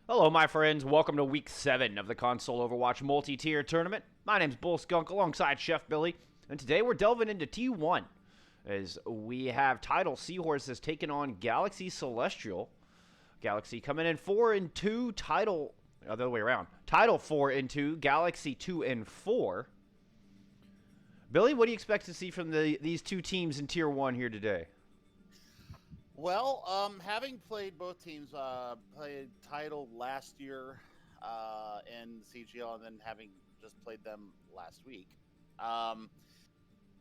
Hello, my friends. Welcome to Week 7 of the Console Overwatch Multi-Tier Tournament. My name's Bull Skunk alongside Chef Billy, and today we're delving into T1 as we have Tidal Seahorses taking on Galaxy Celestial. Galaxy coming in 4-2, Tidal the other way around. Tidal 4-2, Galaxy 2-4. Billy, what do you expect to see from these two teams in Tier 1 here today? Well, having played both teams, played Tidal last year in CGL, and then having just played them last week, um,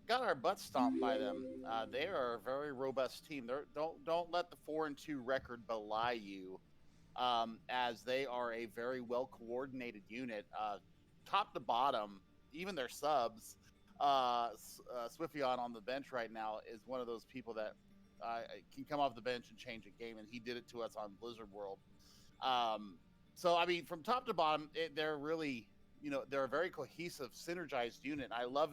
got our butts stomped by them. They are a very robust team. Don't let the 4-2 record belie you, as they are a very well coordinated unit, top to bottom. Even their subs, Swiffion on the bench right now is one of those people that can come off the bench and change a game, and he did it to us on Blizzard World. So I mean, from top to bottom, they're really, they're a very cohesive, synergized unit. I love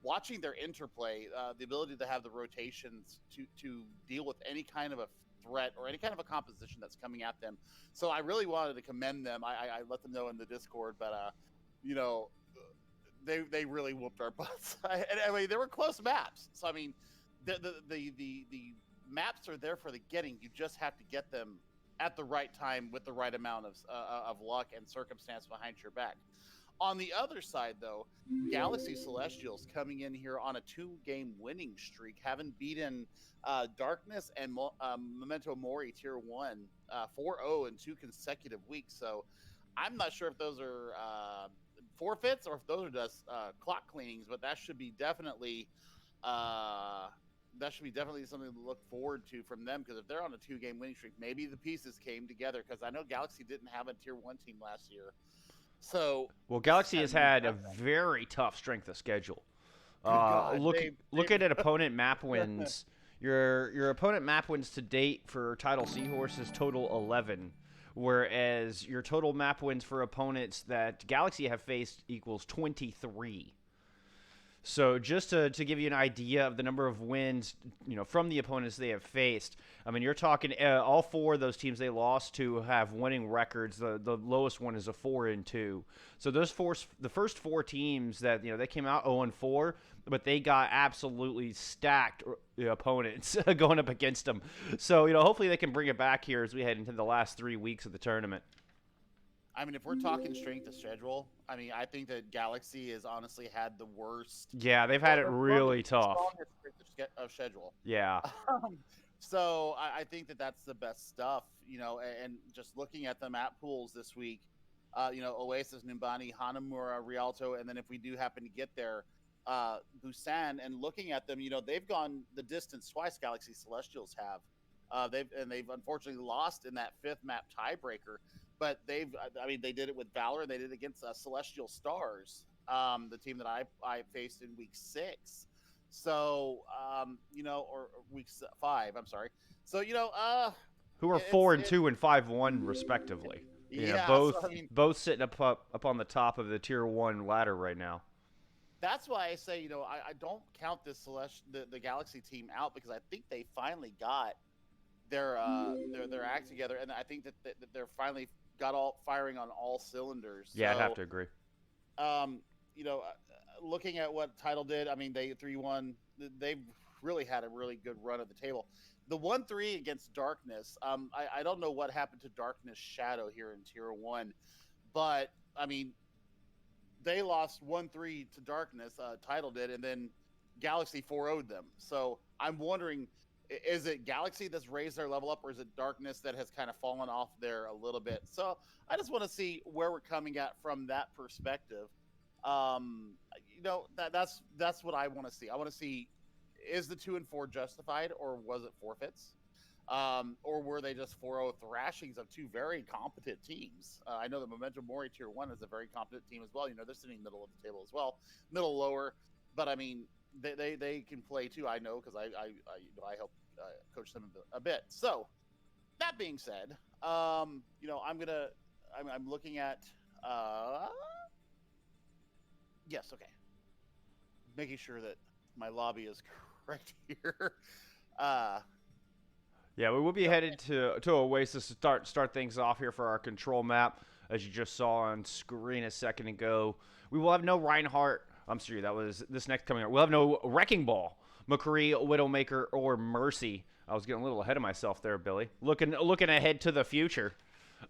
watching their interplay, the ability to have the rotations to deal with any kind of a threat or any kind of a composition that's coming at them. So I really wanted to commend them. I let them know in the Discord, but you know, they really whooped our butts. And I mean, they were close maps. So I mean, the maps are there for the getting. You just have to get them at the right time with the right amount of luck and circumstance behind your back. On the other side, though, Galaxy Celestials coming in here on a 2-game winning streak, having beaten Darkness and Memento Mori Tier 1 4-0 in 2 consecutive weeks. So I'm not sure if those are forfeits or if those are just clock cleanings, but uh, that should be definitely something to look forward to from them, because if they're on a 2-game winning streak, maybe the pieces came together, because I know Galaxy didn't have a Tier 1 team last year. So Well, this is Galaxy kind has of new had a ground for them. very tough strength of schedule. Good God, Looking at opponent map wins. Your opponent map wins to date for Tidal Seahorses total 11, whereas your total map wins for opponents that Galaxy have faced equals 23. So just to give you an idea of the number of wins, from the opponents they have faced. I mean, you're talking all four of those teams they lost to have winning records. The lowest one is a 4-2. So the first four teams that they came out 0-4, but they got absolutely stacked opponents going up against them. So hopefully they can bring it back here as we head into the last 3 weeks of the tournament. I mean, if we're talking strength of schedule, I mean, I think that Galaxy has honestly had the worst, Yeah, they've had or it the really strongest, tough. strongest strength of schedule. Yeah. Um, so I think that that's the best stuff, and just looking at the map pools this week, Oasis, Numbani, Hanamura, Rialto, and then if we do happen to get there, Busan, and looking at them, they've gone the distance twice. Galaxy Celestials have. They've unfortunately lost in that 5th map tiebreaker, but I mean, they did it with Valor. They did it against Celestial Stars, the team that I faced in week 6. So, or week 5. I'm sorry. So, Who are four it's and two and 5-1 respectively. yeah. So I Both mean, sitting up on the top of the tier one ladder right now. that's why I say, I don't count this the Galaxy team out, because I think they finally got their act together, and I think that they're finally got all firing on all cylinders. Yeah, I'd have So to agree. um, looking at what Title did, I mean, they 3-1. They've really had a really good run at the table. The 1-3 against Darkness. I don't know what happened to Darkness Shadow here in Tier 1, but I mean, they lost 1-3 to Darkness. Title did, and then Galaxy 4-0'd them. So I'm wondering, is it Galaxy that's raised their level up, or is it Darkness that has kind of fallen off there a little bit? So I just want to see where we're coming at from that perspective. That's what I want to see. I want to see, is the 2-4 justified, or was it forfeits? Or were they just 4-0 thrashings of two very competent teams? I know the Memento Mori Tier 1 is a very competent team as well. They're sitting middle of the table as well, middle lower. But I mean, they can play too. I know, because I help coach them a bit. So that being said, I'm looking at yes, okay, making sure that my lobby is correct here. Uh, Yeah, we will be headed to Oasis to start things off here for our control map, as you just saw on screen a second ago. We will have no Reinhardt. I'm sorry, that was this next coming up. We'll have no Wrecking Ball, McCree, Widowmaker, or Mercy. I was getting a little ahead of myself there, Billy. Looking ahead to the future.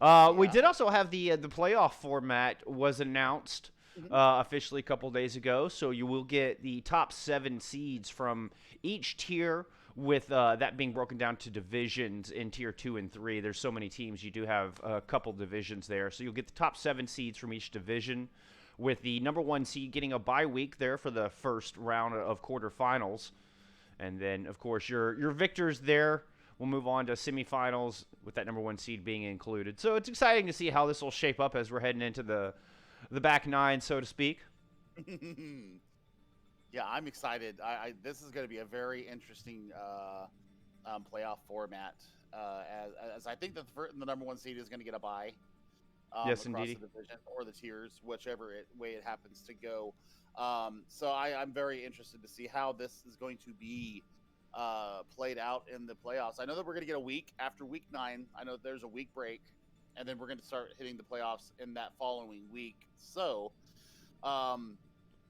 We did also have the playoff format was announced officially a couple days ago. So you will get the top 7 seeds from each tier, with that being broken down to divisions in tier 2 and 3. There's so many teams, you do have a couple divisions there. So you'll get the top 7 seeds from each division, with the number 1 seed getting a bye week there for the first round of quarterfinals. And then, of course, your victors there will move on to semifinals, with that number 1 seed being included. So it's exciting to see how this will shape up as we're heading into the back 9, so to speak. Yeah, I'm excited. This is going to be a very interesting playoff format, as I think that the number 1 seed is going to get a bye. Yes, across indeed. the division or the tiers, whichever way it happens to go. So I'm very interested to see how this is going to be played out in the playoffs. I know that we're going to get a week after week 9. I know there's a week break, and then we're going to start hitting the playoffs in that following week. So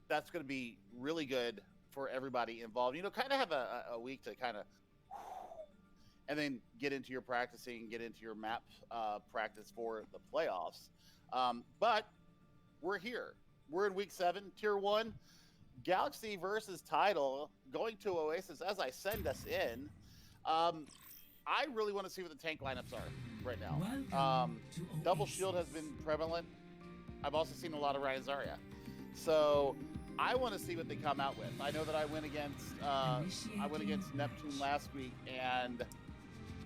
that's going to be really good for everybody involved. You know, kind of have a week to kind of, and then get into your practicing, get into your map practice for the playoffs. But we're here. We're in week 7, tier 1, Galaxy versus Tidal, going to Oasis as I send us in. I really want to see what the tank lineups are right now. Double shield has been prevalent. I've also seen a lot of Ryan Zarya. So I want to see what they come out with. I know that I went against Neptune last week, and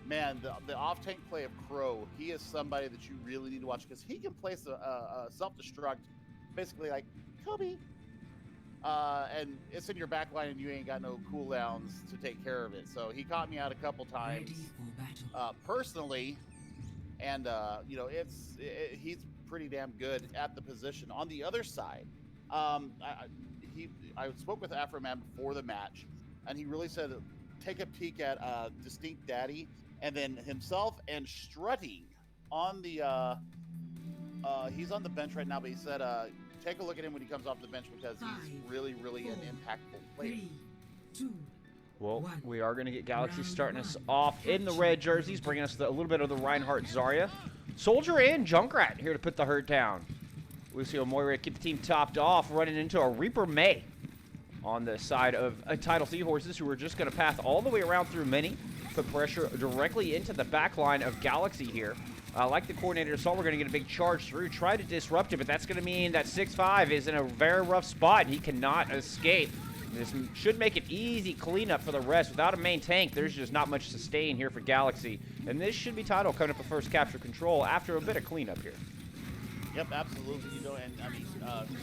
man, the off-tank play of Crow, he is somebody that you really need to watch, because he can place a self-destruct, basically like Kobe, and it's in your back line and you ain't got no cooldowns to take care of it. So he caught me out a couple times personally, and you know, he's pretty damn good at the position. On the other side, I spoke with Afroman before the match, and he really said take a peek at Distinct Daddy, and then himself and Strutting on the he's on the bench right now, but he said take a look at him when he comes off the bench, because he's really an impactful player. 3, 2, Well, we are going to get Galaxy starting us off in the red jerseys, bringing us a little bit of the Reinhardt Zarya. Soldier and Junkrat here to put the hurt down. Lucio Moira keep the team topped off, running into a Reaper May on the side of Tidal Seahorses, who are just going to path all the way around through mini, put pressure directly into the back line of Galaxy here. Like the coordinator saw, we're going to get a big charge through, try to disrupt it, but that's going to mean that 6-5 is in a very rough spot. He cannot escape. This should make it easy cleanup for the rest. Without a main tank, there's just not much sustain here for Galaxy. And this should be Tidal coming up with first capture control after a bit of cleanup here. Yep, absolutely. You know, and I mean,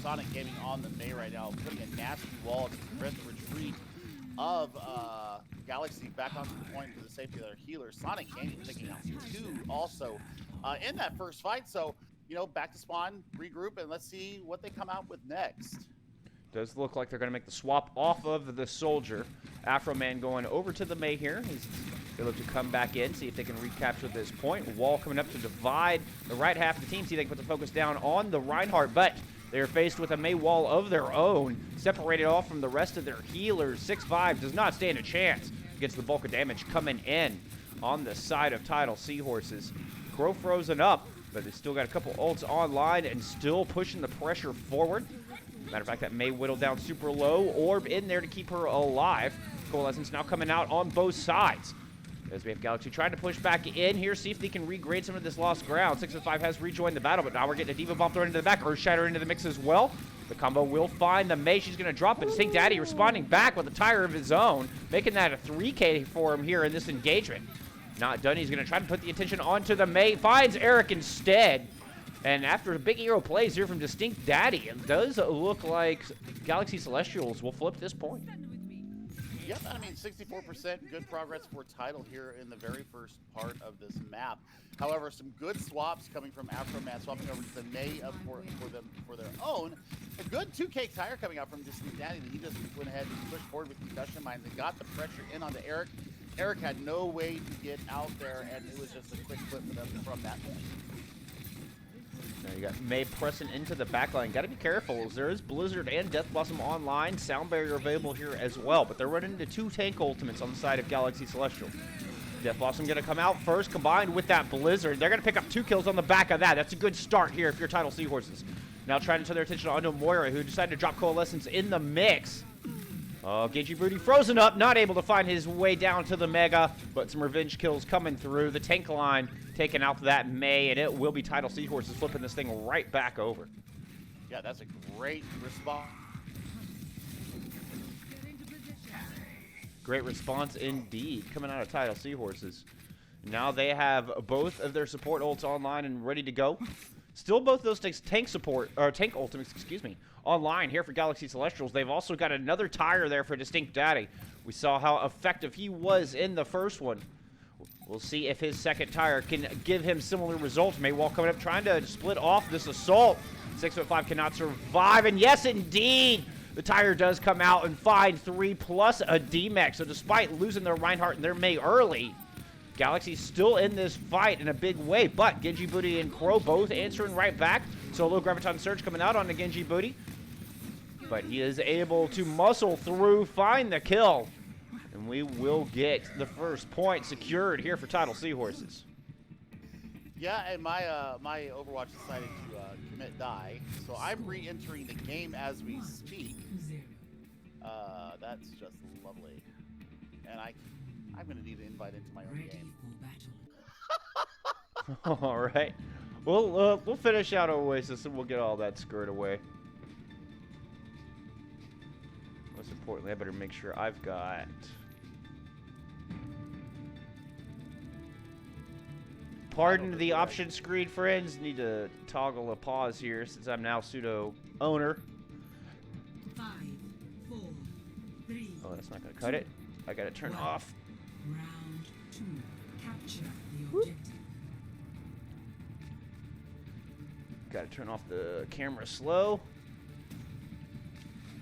Sonic Gaming on the May right now, putting a nasty wall to prevent the retreat of Galaxy back onto the point for the safety of their healers. Sonic Gaming picking out 2 also in that first fight. So, you know, back to spawn, regroup, and let's see what they come out with next. Does look like they're going to make the swap off of the Soldier. Afroman going over to the May here. They look to come back in, see if they can recapture this point. Wall coming up to divide the right half of the team, see if they can put the focus down on the Reinhardt, but they're faced with a May wall of their own, separated off from the rest of their healers. 6-5 does not stand a chance. Gets the bulk of damage coming in on the side of Tidal Seahorses. Crow frozen up, but they still got a couple ults online and still pushing the pressure forward. Matter of fact, that May whittle down super low. Orb in there to keep her alive. Coalescence now coming out on both sides, as we have Galaxy trying to push back in here, see if they can regrade some of this lost ground. 6-5 has rejoined the battle, but now we're getting a Diva Bomb thrown into the back. Earthshatter into the mix as well. The combo will find the May. She's going to drop it. Distinct Daddy responding back with a tire of his own, making that a 3K for him here in this engagement. Not done. He's going to try to put the attention onto the May. Finds Eric instead. And after a big hero plays here from Distinct Daddy, it does look like Galaxy Celestials will flip this point. Yep, I mean, 64% good progress for Tidal here in the very first part of this map. However, some good swaps coming from Afroman, swapping over to the May for their own. A good 2K tire coming out from Distinct Daddy. He just went ahead and pushed forward with concussion mines and got the pressure in onto Eric. Eric had no way to get out there, and it was just a quick flip for them from that point. Now you got May pressing into the backline. Got to be careful, as there is Blizzard and Death Blossom online. Sound Barrier available here as well, but they're running into 2 tank ultimates on the side of Galaxy Celestial. Death Blossom going to come out first, combined with that Blizzard. They're going to pick up 2 kills on the back of that. That's a good start here if you're Tidal Seahorses. Now trying to turn their attention onto Moira, who decided to drop Coalescence in the mix. Oh, Genji Booty frozen up, not able to find his way down to the Mega, but some revenge kills coming through. The tank line taking out that May, and it will be Tidal Seahorses flipping this thing right back over. Yeah, that's a great response. Great response indeed, coming out of Tidal Seahorses. Now they have both of their support ults online and ready to go. Still both those tank ultimates, excuse me, online here for Galaxy Celestials. They've also got another tire there for Distinct Daddy. We saw how effective he was in the first one. We'll see if his second tire can give him similar results. Maywall coming up, trying to split off this assault. 6'5" cannot survive, and yes, indeed, the tire does come out and find 3 plus a D-Mech. So despite losing their Reinhardt and their May early, Galaxy's still in this fight in a big way, but Genji Booty and Crow both answering right back. Solo Graviton Surge coming out on the Genji Booty, but he is able to muscle through, find the kill, and we will get the first point secured here for Tidal Seahorses. Yeah, and my my Overwatch decided to commit die, so I'm re-entering the game as we speak. That's just lovely, and I'm gonna need an invite into my own game. All right, we'll finish out Oasis and we'll get all that squared away. Most importantly, I better make sure I've got. Pardon the option screen, friends. Need to toggle a pause here since I'm now pseudo owner. 5, 4, 3. Oh, that's not gonna cut it. I gotta turn off. Round 2. Capture the objective. Gotta turn off the camera slow.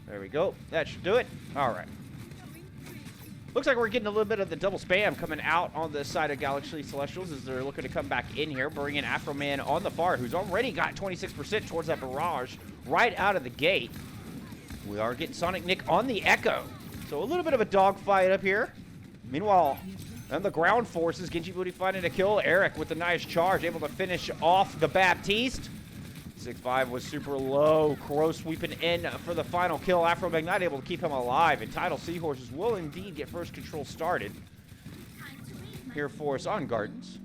There we go. That should do it. All right. Looks like we're getting a little bit of the double spam coming out on the side of Galaxy Celestials as they're looking to come back in here, bringing Afro Man on the far, who's already got 26% towards that barrage right out of the gate. We are getting Sonic Nick on the Echo. So a little bit of a dogfight up here. Meanwhile, on the ground forces, Genji Booty finding a kill. Eric with a nice charge, able to finish off the Baptiste. 6'5" was super low. Crow sweeping in for the final kill. Afromag not able to keep him alive, and Tidal Seahorses will indeed get first control started here for us on Gardens.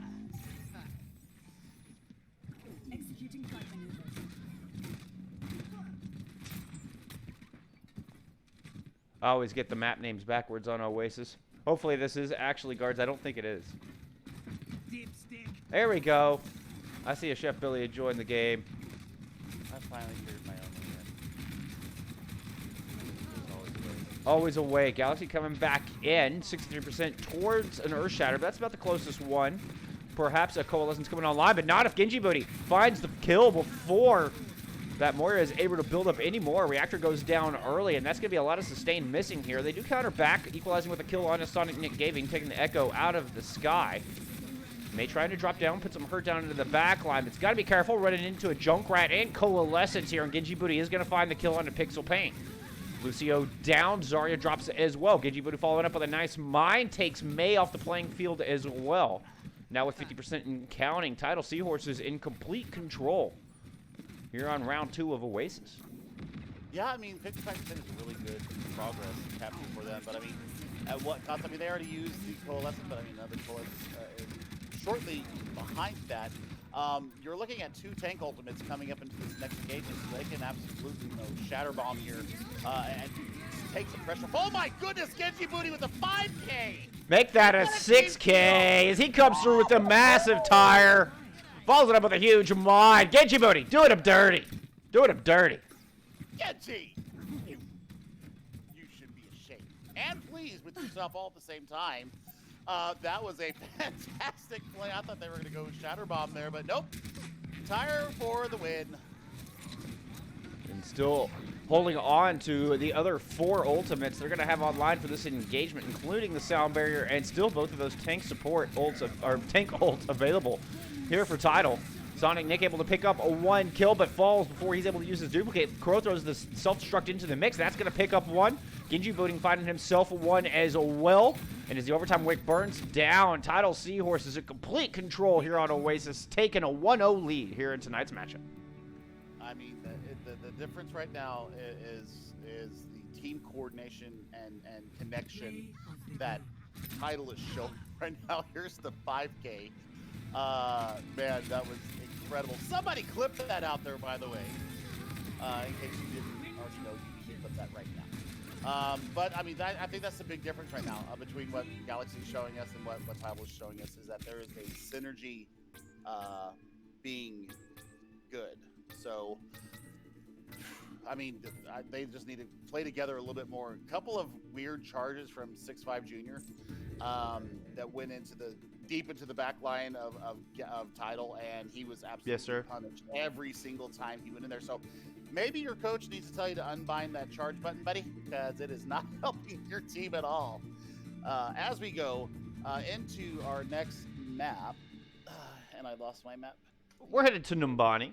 I always get the map names backwards on Oasis. Hopefully this is actually Gardens. I don't think it is. There we go. I see a Chef Billy enjoying the game. I finally cleared my own. Always away. Galaxy coming back in. 63% towards an Earth Shatter. That's about the closest one. Perhaps a Coalescence coming online, but not if Genji Booty finds the kill before that Moira is able to build up any more. Reactor goes down early, and that's going to be a lot of sustain missing here. They do counter back, equalizing with a kill on a Sonic Nick Gaving, taking the Echo out of the sky. May trying to drop down, put some hurt down into the back line. It's got to be careful running into a Junkrat and Coalescence here, and Genji Booty is going to find the kill on the Pixel Paint. Lucio down, Zarya drops as well. Genji Booty following up with a nice mine, takes May off the playing field as well. Now with 50% and counting, Tidal Seahorses in complete control here on round 2 of Oasis. Yeah, I mean, 55% is really good progress capture for them, but I mean, at what cost? I mean, they already used the Coalescence, but I mean, another Coalescence shortly behind that. You're looking at 2 tank ultimates coming up into this next engagement, so they can absolutely, shatter bomb here and take some pressure. Oh my goodness, Genji Booty with a 5K! Make that a 6K as he comes through with a massive tire. Follows it up with a huge mine. Genji Booty, doing him dirty. Doing him dirty. Genji! You should be ashamed. And pleased with yourself all at the same time. That was a fantastic play. I thought they were going to go Shatter Bomb there, but nope. Tire for the win. And still holding on to the other 4 ultimates they're going to have online for this engagement, including the sound barrier, and still both of those tank support ults, or tank ults available here for Tidal. Sonic Nick able to pick up a 1 kill, but falls before he's able to use his duplicate. Crow throws the self-destruct into the mix. That's going to pick up 1. Genji Booting finding himself a 1 as well. And as the overtime wick burns down, Tidal Seahorses in complete control here on Oasis, taking a 1-0 lead here in tonight's matchup. I mean, the difference right now is the team coordination and connection that Tidal is showing right now. Here's the 5K. Man, that was incredible. Somebody clipped that out there, by the way. In case you didn't already know, you can clip that right now. But I mean, I think that's the big difference right now between what Galaxy is showing us and what Tidal is showing us, is that there is a synergy being good. So, I mean, they just need to play together a little bit more. A couple of weird charges from 6'5 Junior that went into the deep into the back line of Tidal, and he was absolutely punished every single time he went in there. So maybe your coach needs to tell you to unbind that charge button, buddy, because it is not helping your team at all. As we go into our next map, and I lost my map. We're headed to Numbani.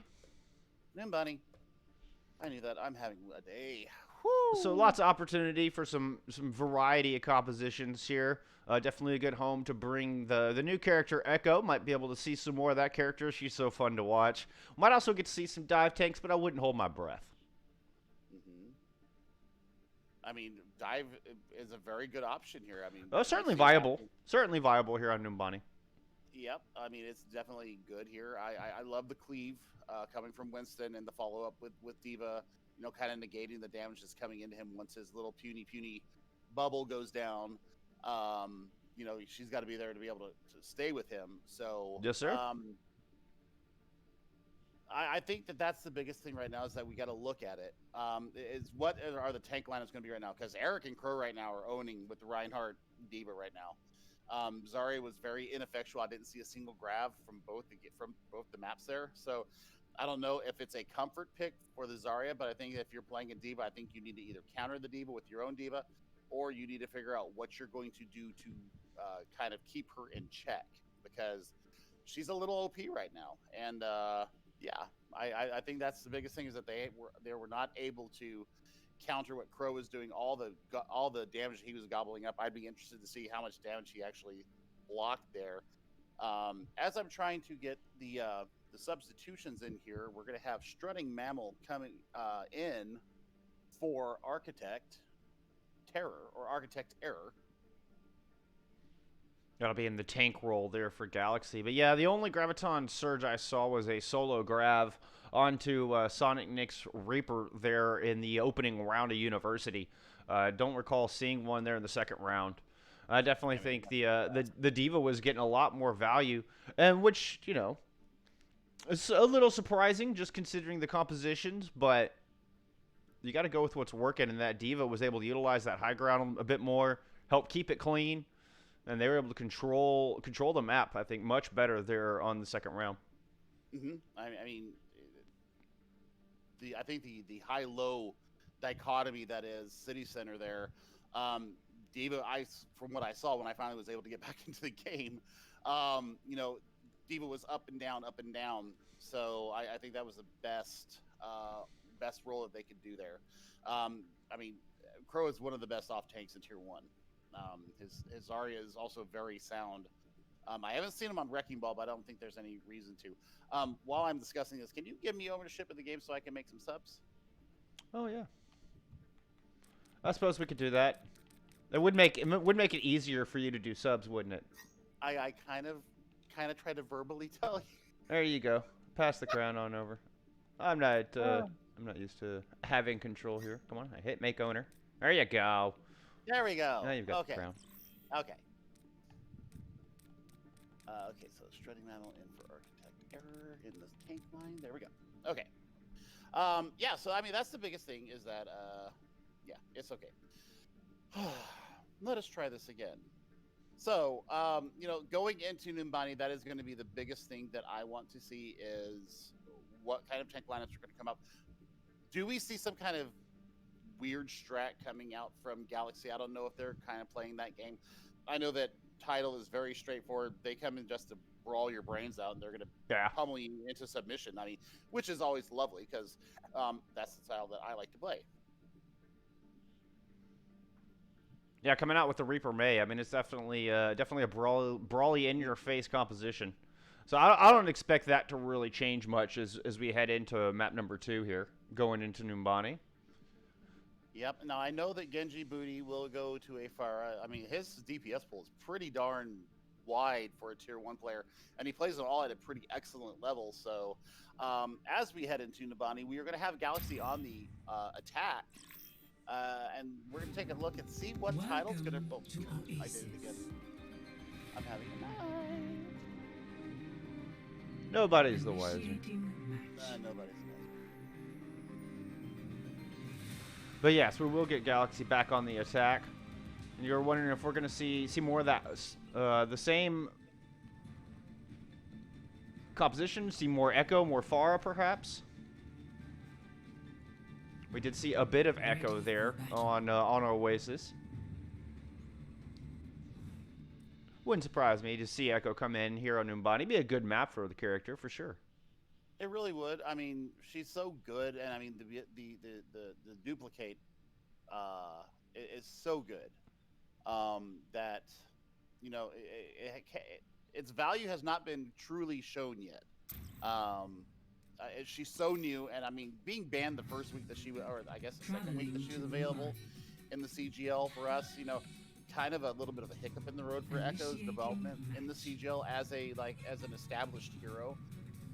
Numbani. I knew that. I'm having a day. Woo. So lots of opportunity for some variety of compositions here. Definitely a good home to bring the new character Echo. Might be able to see some more of that character. She's so fun to watch. Might also get to see some dive tanks, but I wouldn't hold my breath. I mean, dive is a very good option here. I mean, certainly viable. Certainly viable here on Numbani. Yep. I mean, it's definitely good here. I love the cleave coming from Winston and the follow-up with D.Va, you know, kind of negating the damage that's coming into him once his little puny bubble goes down. You know, she's got to be there to be able to stay with him. So, yes, sir. I think that's the biggest thing right now, is that we got to look at it. Is what are the tank lineups going to be right now? Because Eric and Crow right now are owning with Reinhardt D.Va right now. Zarya was very ineffectual. I didn't see a single grab from both the maps there. So I don't know if it's a comfort pick for the Zarya, but I think if you're playing a D.Va, I think you need to either counter the D.Va with your own D.Va, or you need to figure out what you're going to do to kind of keep her in check, because she's a little OP right now. And yeah, I think that's the biggest thing, is that they were not able to counter what Crow was doing, all the damage he was gobbling up. I'd be interested to see how much damage he actually blocked there. As I'm trying to get the substitutions in here, we're going to have Strutting Mammal coming in for Architect Terror, or Architect Error. That'll be in the tank role there for Galaxy. But yeah, the only Graviton Surge I saw was a solo grab onto Sonic Nick's Reaper there in the opening round of University. Don't recall seeing one there in the second round. I definitely think the D.Va was getting a lot more value, and which, you know, it's a little surprising just considering the compositions, but you got to go with what's working, and that D.Va was able to utilize that high ground a bit more, help keep it clean, and they were able to control the map, I think, much better there on the second round. I mean, I think the high-low dichotomy that is City Center there, D.Va, from what I saw when I finally was able to get back into the game, you know, D.Va was up and down. So I think that was the best role that they could do there. I mean, Crow is one of the best off tanks in Tier 1. His Zarya is also very sound. I haven't seen him on Wrecking Ball, but I don't think there's any reason to. While I'm discussing this, can you give me ownership of the game so I can make some subs? Oh yeah, I suppose we could do that. It would make it easier for you to do subs, wouldn't it? I kind of try to verbally tell you. There you go. Pass the crown on over. I'm not used to having control here. Come on, I hit make owner. There you go. There we go. Now you've got the crown. Okay. Okay, so Strutting Mammal in for Architect Error in the tank line. There we go. Okay. Yeah, so I mean, that's the biggest thing, is that yeah, it's okay. Let us try this again. So, you know, going into Numbani, that is going to be the biggest thing that I want to see, is what kind of tank lineups are going to come up. Do we see some kind of weird strat coming out from Galaxy. I don't know if they're kind of playing that game. I know that Tidal is very straightforward. They come in just to brawl your brains out, and they're going to pummel you into submission. I mean, which is always lovely because that's the style that I like to play. Yeah, coming out with the Reaper May, I mean, it's definitely a brawly in-your-face composition. So I don't expect that to really change much as we head into map number 2 here, going into Numbani. Yep. Now, I know that Genji Booty will go to a fire. I mean, his DPS pool is pretty darn wide for a Tier 1 player, and he plays them all at a pretty excellent level. So as we head into Numbani, we are going to have Galaxy on the attack. And we're going to take a look and see what Tidal's going to... Oh, I did it again. I'm having a night. Nobody's the wiser. Nobody's the wiser. But yes, we will get Galaxy back on the attack. And you're wondering if we're going to see more of that, the same composition, see more Echo, more Pharah, perhaps? We did see a bit of Echo there on Oasis. Wouldn't surprise me to see Echo come in here on Numbani. Be a good map for the character, for sure. It really would. I mean, she's so good, and I mean the duplicate is so good that its value has not been truly shown yet. She's so new, and I mean, being banned the first week that she was, or I guess the second week that she was available in the CGL for us, kind of a little bit of a hiccup in the road for Echo's development in the CGL as an established hero.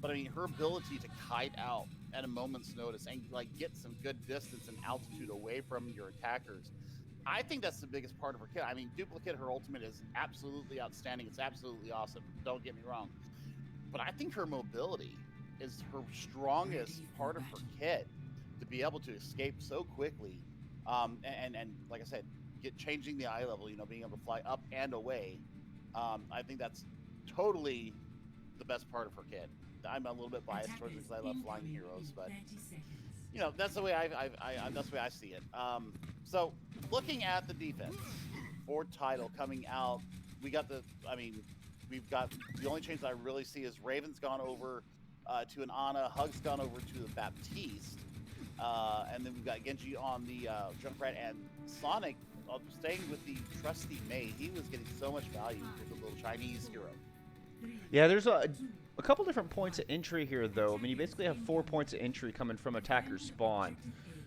But I mean, her ability to kite out at a moment's notice and get some good distance and altitude away from your attackers, I think that's the biggest part of her kit. I mean, duplicate, her ultimate is absolutely outstanding. It's absolutely awesome. Don't get me wrong. But I think her mobility is her strongest part of her kit, to be able to escape so quickly, and like I said, changing the eye level, being able to fly up and away. I think that's totally the best part of her kit. I'm a little bit biased towards it because I love flying heroes, but that's the way that's the way I see it. So looking at the defense for Tidal coming out, we've got the only change that I really see is Raven's gone over to an Ana, Hug's gone over to the Baptiste, and then we've got Genji on the Junkrat, and Sonic staying with the trusty Mei. He was getting so much value for the little Chinese hero. Yeah, there's a couple different points of entry here, though. I mean, you basically have 4 points of entry coming from attacker's spawn.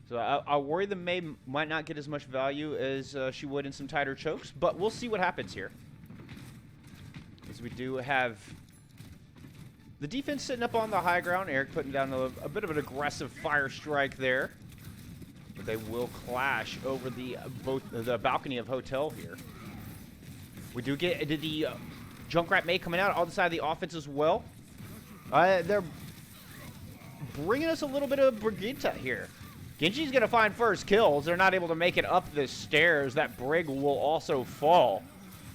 So I worry the Mei might not get as much value as she would in some tighter chokes, but we'll see what happens here. As we do have the defense sitting up on the high ground. Eric putting down a bit of an aggressive fire strike there. But they will clash over the balcony of Hotel here. We do get the Junkrat Mei coming out on the side of the offense as well. They're bringing us a little bit of Brigitte here. Genji's going to find first kills. They're not able to make it up the stairs. That Brig will also fall.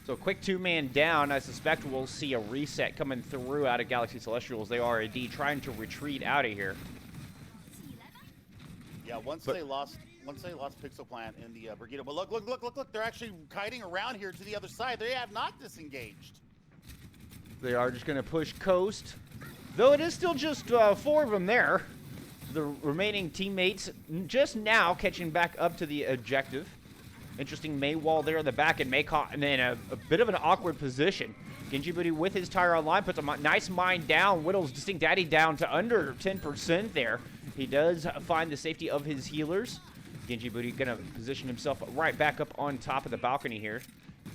So quick 2-man down. I suspect we'll see a reset coming through out of Galaxy Celestials. They are indeed trying to retreat out of here. Yeah, once they lost Pixel Plant in the Brigitte. But look! They're actually kiting around here to the other side. They have not disengaged. They are just going to push coast, though it is still just 4 of them there. The remaining teammates just now catching back up to the objective. Interesting Mei wall there in the back, and Mei caught in a bit of an awkward position. Genji Booty with his tire online puts a nice mine down, whittles Distinct Daddy down to under 10% there. He does find the safety of his healers. Genji Booty gonna position himself right back up on top of the balcony here,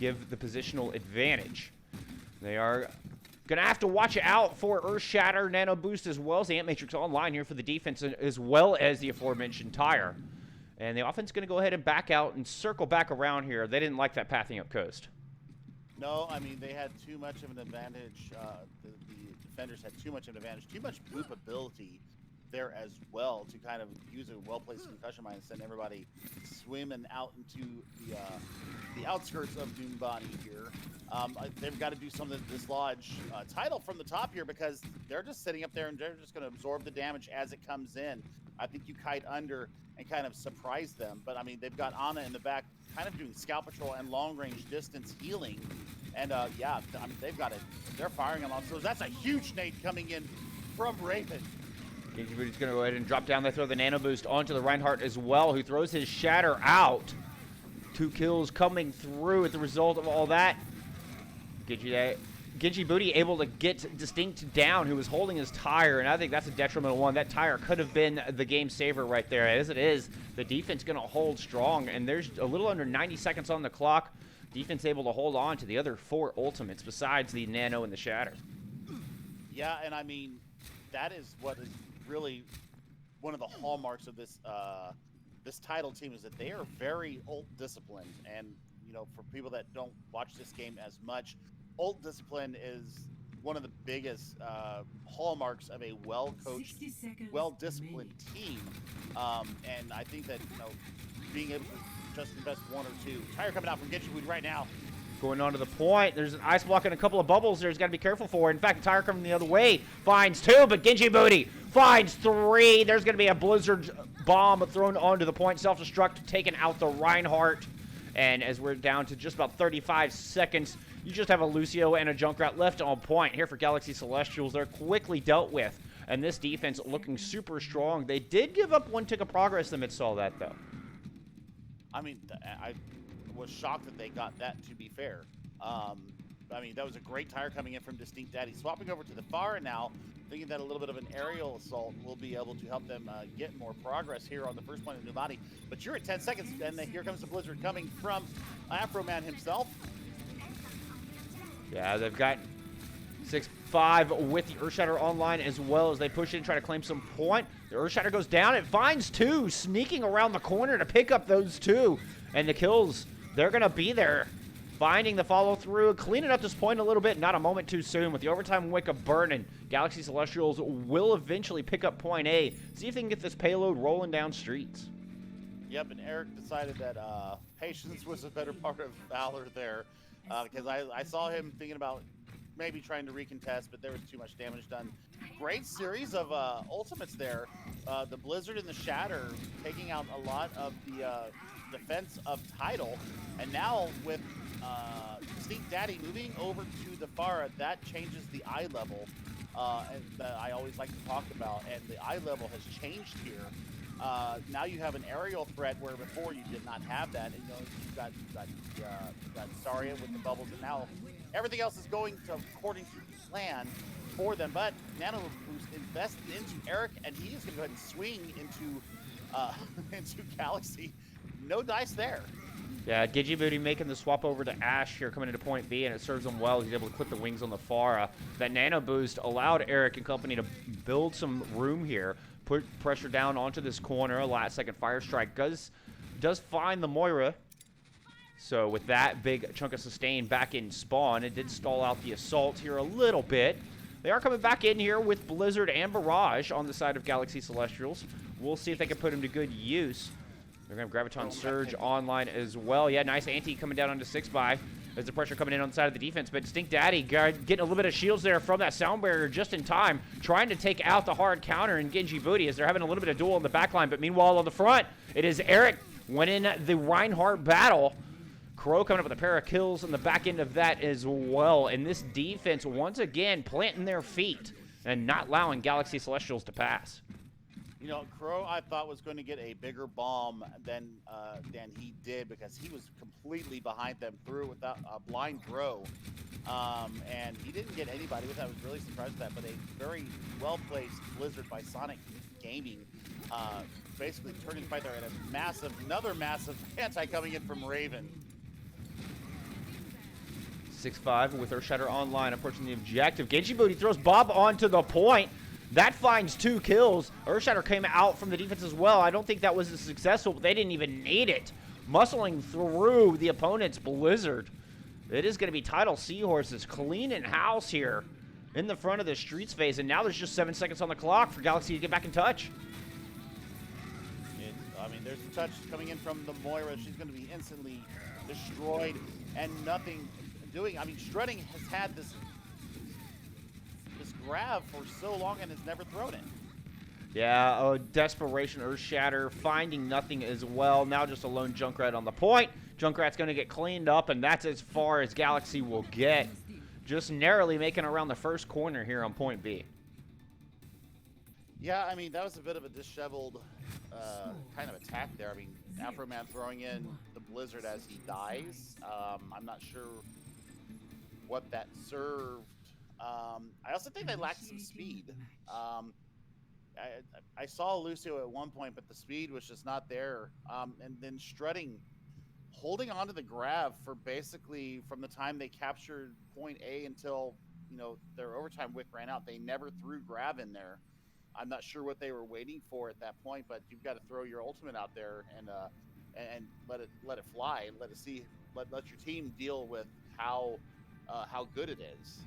give the positional advantage. They are gonna have to watch out for Earth Shatter, Nano Boost, as well as the Ant Matrix online here for the defense, as well as the aforementioned tire. And the offense is going to go ahead and back out and circle back around here. They didn't like that pathing up coast. No, I mean, they had too much of an advantage. The defenders had too much of an advantage, too much boop ability there as well to kind of use a well-placed concussion mine and send everybody swimming out into the outskirts of Numbani here. They've got to do something to dislodge Tidal from the top here, because they're just sitting up there and they're just going to absorb the damage as it comes in. I think you kite under and kind of surprise them. But I mean, they've got Ana in the back, kind of doing scout patrol and long range distance healing. And yeah, I mean, they've got it. They're firing along. So that's a huge nade coming in from Raven. Genji Booty's going to go ahead and drop down. They throw the nano boost onto the Reinhardt as well, who throws his shatter out. 2 kills coming through as the result of all that. Genji Booty able to get Distinct down, who was holding his tire, and I think that's a detrimental one. That tire could have been the game saver right there. As it is, the defense going to hold strong, and there's a little under 90 seconds on the clock. Defense able to hold on to the other 4 ultimates besides the nano and the shatter. Yeah, and I mean, that is what is really one of the hallmarks of this this Tidal team, is that they are very ult disciplined. And you know, for people that don't watch this game as much, ult discipline is one of the biggest hallmarks of a well-coached, well-disciplined team. And I think that, you know, being able to just invest 1 or 2. Tire coming out from Genji Booty right now. Going on to the point. There's an ice block and a couple of bubbles there he's got to be careful for. In fact, the tire coming the other way finds 2, but Genji Booty finds 3. There's going to be a blizzard bomb thrown onto the point. Self-destruct, taking out the Reinhardt. And as we're down to just about 35 seconds, you just have a Lucio and a Junkrat left on point here for Galaxy Celestials. They're quickly dealt with. And this defense looking super strong. They did give up 1 tick of progress amidst all that, though. I mean, I was shocked that they got that, to be fair. I mean, that was a great tire coming in from Distinct Daddy. Swapping over to the Far now, thinking that a little bit of an aerial assault will be able to help them get more progress here on the first point of Nuvati. But you're at 10 seconds, and here comes the Blizzard coming from Afro Man himself. Yeah, they've got 6-5 with the Earthshatter online as well as they push in and try to claim some point. The Earthshatter goes down. It finds 2, sneaking around the corner to pick up those 2. And the kills, they're going to be there. Finding the follow-through, cleaning up this point a little bit, not a moment too soon. With the overtime wick of burning, Galaxy Celestials will eventually pick up point A. See if they can get this payload rolling down streets. Yep, and Eric decided that patience was a better part of Valor there. Because I saw him thinking about maybe trying to recontest, but there was too much damage done. Great series of ultimates there. The Blizzard and the Shatter taking out a lot of the defense of Tidal. And now with Distinct Daddy moving over to the Farah, that changes the eye level that I always like to talk about. And the eye level has changed here. Now you have an aerial threat where before you did not have that. And, you know, you've got Saria with the bubbles, and now everything else is going according to plan for them. But Nano Boost invested into Eric, and he is going to go ahead and swing into Galaxy. No dice there. Yeah, Genji Booty making the swap over to Ash here, coming into point B, and it serves him well. He's able to clip the wings on the Farah. That nano boost allowed Eric and company to build some room here, put pressure down onto this corner. A last-second fire strike does find the Moira. So with that big chunk of sustain back in spawn, it did stall out the assault here a little bit. They are coming back in here with Blizzard and Barrage on the side of Galaxy Celestials. We'll see if they can put him to good use. They're going to have Graviton Surge online as well. Yeah, nice anti coming down onto 6x as the pressure coming in on the side of the defense. But Distinct Daddy getting a little bit of shields there from that sound barrier just in time, trying to take out the hard counter in Genji Booty as they're having a little bit of duel in the back line. But meanwhile, on the front, it is Eric winning the Reinhardt battle. Crow coming up with a pair of kills on the back end of that as well. And this defense, once again, planting their feet and not allowing Galaxy Celestials to pass. You know, Crow, I thought, was going to get a bigger bomb than he did, because he was completely behind them through without a blind throw. And he didn't get anybody with that. I was really surprised at that. But a very well-placed Blizzard by Sonic Gaming basically turning the fight there, and another massive anti coming in from Raven. 6-5 with Earthshatter online, approaching the objective. Genji Booty throws Bob onto the point. That finds 2 kills. Earthshatter came out from the defense as well. I don't think that was as successful, but they didn't even need it. Muscling through the opponent's Blizzard. It is going to be Tidal Seahorses cleaning house here in the front of the streets phase. And now there's just 7 seconds on the clock for Galaxy to get back in touch. I mean, there's a touch coming in from the Moira. She's going to be instantly destroyed and nothing doing. I mean, Strutting has had this grab for so long and has never thrown it. Yeah, oh, Desperation, Earthshatter, finding nothing as well. Now just a lone Junkrat on the point. Junkrat's going to get cleaned up, and that's as far as Galaxy will get. Just narrowly making around the first corner here on point B. Yeah, I mean, that was a bit of a disheveled kind of attack there. I mean, Afro-Man throwing in the Blizzard as he dies. I'm not sure what that served. I also think they lacked some speed. I saw Lucio at one point, but the speed was just not there. And then Strutting, holding on to the grab for basically from the time they captured point A until, you know, their overtime wick ran out. They never threw grab in there. I'm not sure what they were waiting for at that point, but you've got to throw your ultimate out there and let it fly and let your team deal with how good it is.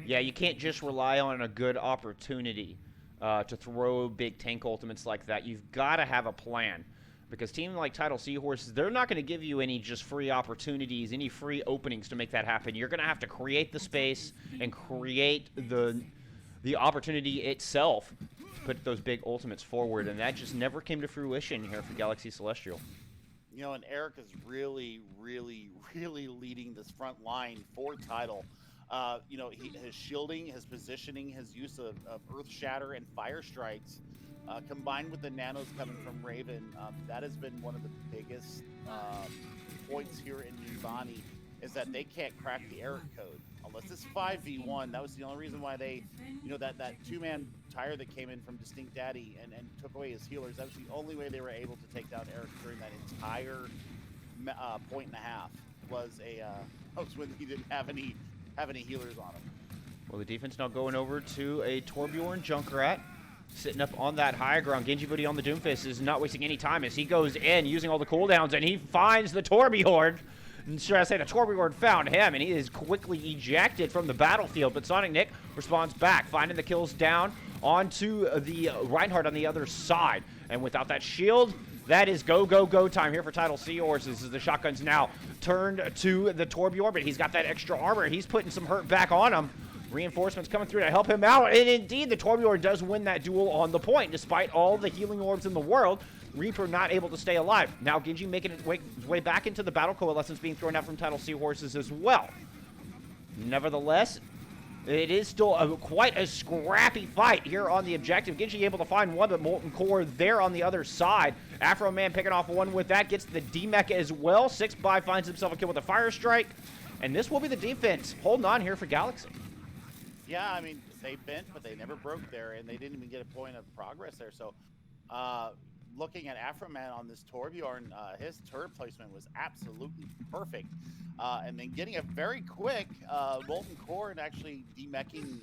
Yeah, you can't just rely on a good opportunity to throw big tank ultimates like that. You've got to have a plan. Because teams like Tidal Seahorses, they're not going to give you any just free opportunities, any free openings to make that happen. You're going to have to create the space and create the opportunity itself to put those big ultimates forward, and that just never came to fruition here for Galaxy Celestial. You know, and Eric is really, really, really leading this front line for Tidal. You know, his shielding, his positioning, his use of Earth Shatter and Fire Strikes, combined with the nanos coming from Raven, that has been one of the biggest points here in Nuvani, is that they can't crack the Eric code. Unless it's 5v1, that was the only reason why they, you know, that two-man tire that came in from Distinct Daddy and took away his healers, that was the only way they were able to take down Eric during that entire point and a half, was when he didn't have any healers on him. Well, the defense now going over to a Torbjorn Junkrat. Sitting up on that high ground. Genji Booty on the Doomfist is not wasting any time as he goes in using all the cooldowns, and he finds the Torbjorn. And should I say the Torbjorn found him, and he is quickly ejected from the battlefield. But Sonic Nick responds back, finding the kills down onto the Reinhardt on the other side. And without that shield, that is go, go, go time here for Tidal Seahorses as the shotgun's now turned to the Torbjorn, but he's got that extra armor. He's putting some hurt back on him. Reinforcements coming through to help him out, and indeed the Torbjorn does win that duel on the point despite all the healing orbs in the world. Reaper not able to stay alive. Now Genji making his way back into the battle coalescence being thrown out from Tidal Seahorses as well. Nevertheless, it is still quite a scrappy fight here on the objective. Genji able to find one, but Molten Core there on the other side. Afro Man picking off one with that, gets the D-Mech as well. 6x finds himself a kill with a Fire Strike, and this will be the defense holding on here for Galaxy. Yeah, I mean, they bent, but they never broke there, and they didn't even get a point of progress there. So, looking at Afro-Man on this Torbjorn, his turret placement was absolutely perfect. And then getting a very quick Molten Core and actually demeching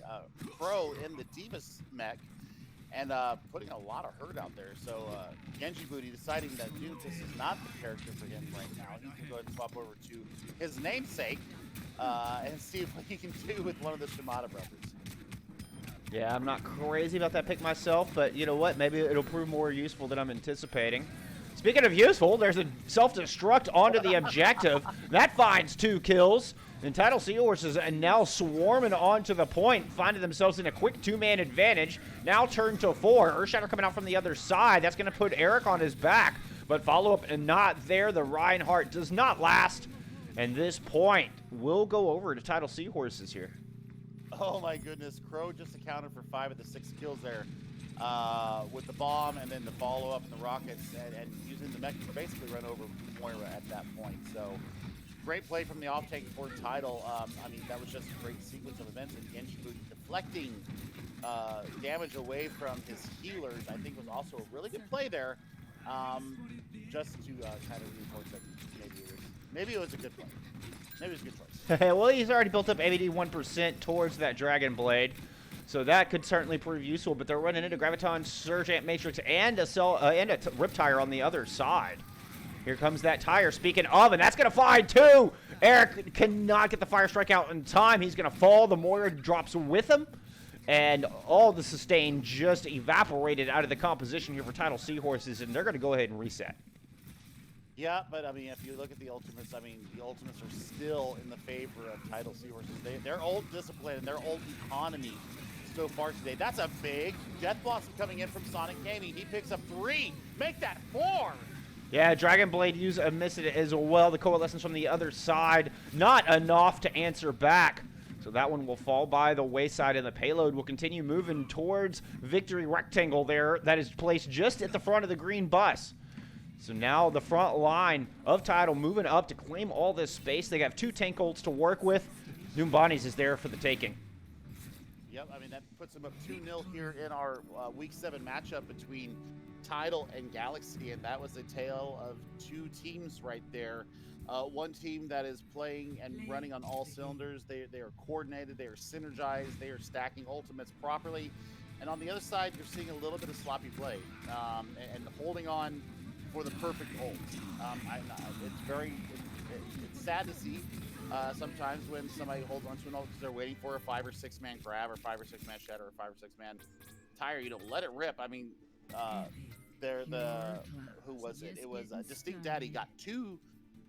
Crow in the Divas mech and putting a lot of hurt out there. So, Genji Booty deciding that Doomfist is not the character for him right now. He can go ahead and swap over to his namesake. And see what he can do with one of the Shimada brothers. Yeah, I'm not crazy about that pick myself, but you know what? Maybe it'll prove more useful than I'm anticipating. Speaking of useful, there's a self-destruct onto the objective. That finds 2 kills. And Tidal Seahorses are now swarming onto the point, finding themselves in a quick 2-man advantage. Now turned to 4. Earthshatter coming out from the other side. That's going to put Eric on his back. But follow-up and not there. The Reinhardt does not last. And this point will go over to Tidal Seahorses here. Oh my goodness, Crow just accounted for 5 of the 6 kills there with the bomb and then the follow-up and the rockets and using the mech to basically run over Moira at that point. So great play from the off-tank for Tidal. I mean, that was just a great sequence of events, and Genji Booty deflecting damage away from his healers, I think was also a really good play there. Just to kind of reinforce that maybe it was a good play. Maybe it was a good choice. Well, he's already built up 81% towards that Dragon Blade, so that could certainly prove useful. But they're running into Graviton, Surge Ant Matrix, and a Riptire on the other side. Here comes that tire, speaking of, and that's going to find 2! Eric cannot get the Fire Strike out in time. He's going to fall. The Moira drops with him. And all the sustain just evaporated out of the composition here for Tidal Seahorses, and they're going to go ahead and reset. Yeah, but I mean, if you look at the ultimates, I mean, the ultimates are still in the favor of Tidal Seahorses. Their old discipline and their old economy so far today. That's a big Death Blossom coming in from Sonic Gaming. He picks up 3. Make that 4. Yeah, Dragon Blade use a miss it as well. The Coalescence from the other side, not enough to answer back. So that one will fall by the wayside, and the payload will continue moving towards Victory Rectangle there. That is placed just at the front of the green bus. So now the front line of Tidal moving up to claim all this space. They have 2 tank ults to work with. Numbani's is there for the taking. Yep, I mean, that puts them up 2-0 here in our Week 7 matchup between Tidal and Galaxy, and that was a tale of 2 teams right there. One team that is playing and running on all cylinders. They are coordinated, they are synergized, they are stacking ultimates properly. And on the other side, you're seeing a little bit of sloppy play and holding on for the perfect ult. It's sad to see sometimes when somebody holds on to an ult because they're waiting for a 5 or 6 man grab or 5 or 6 man shed or a 5 or 6 man tire. You know, let it rip. I mean, who was it? It was Distinct Daddy got 2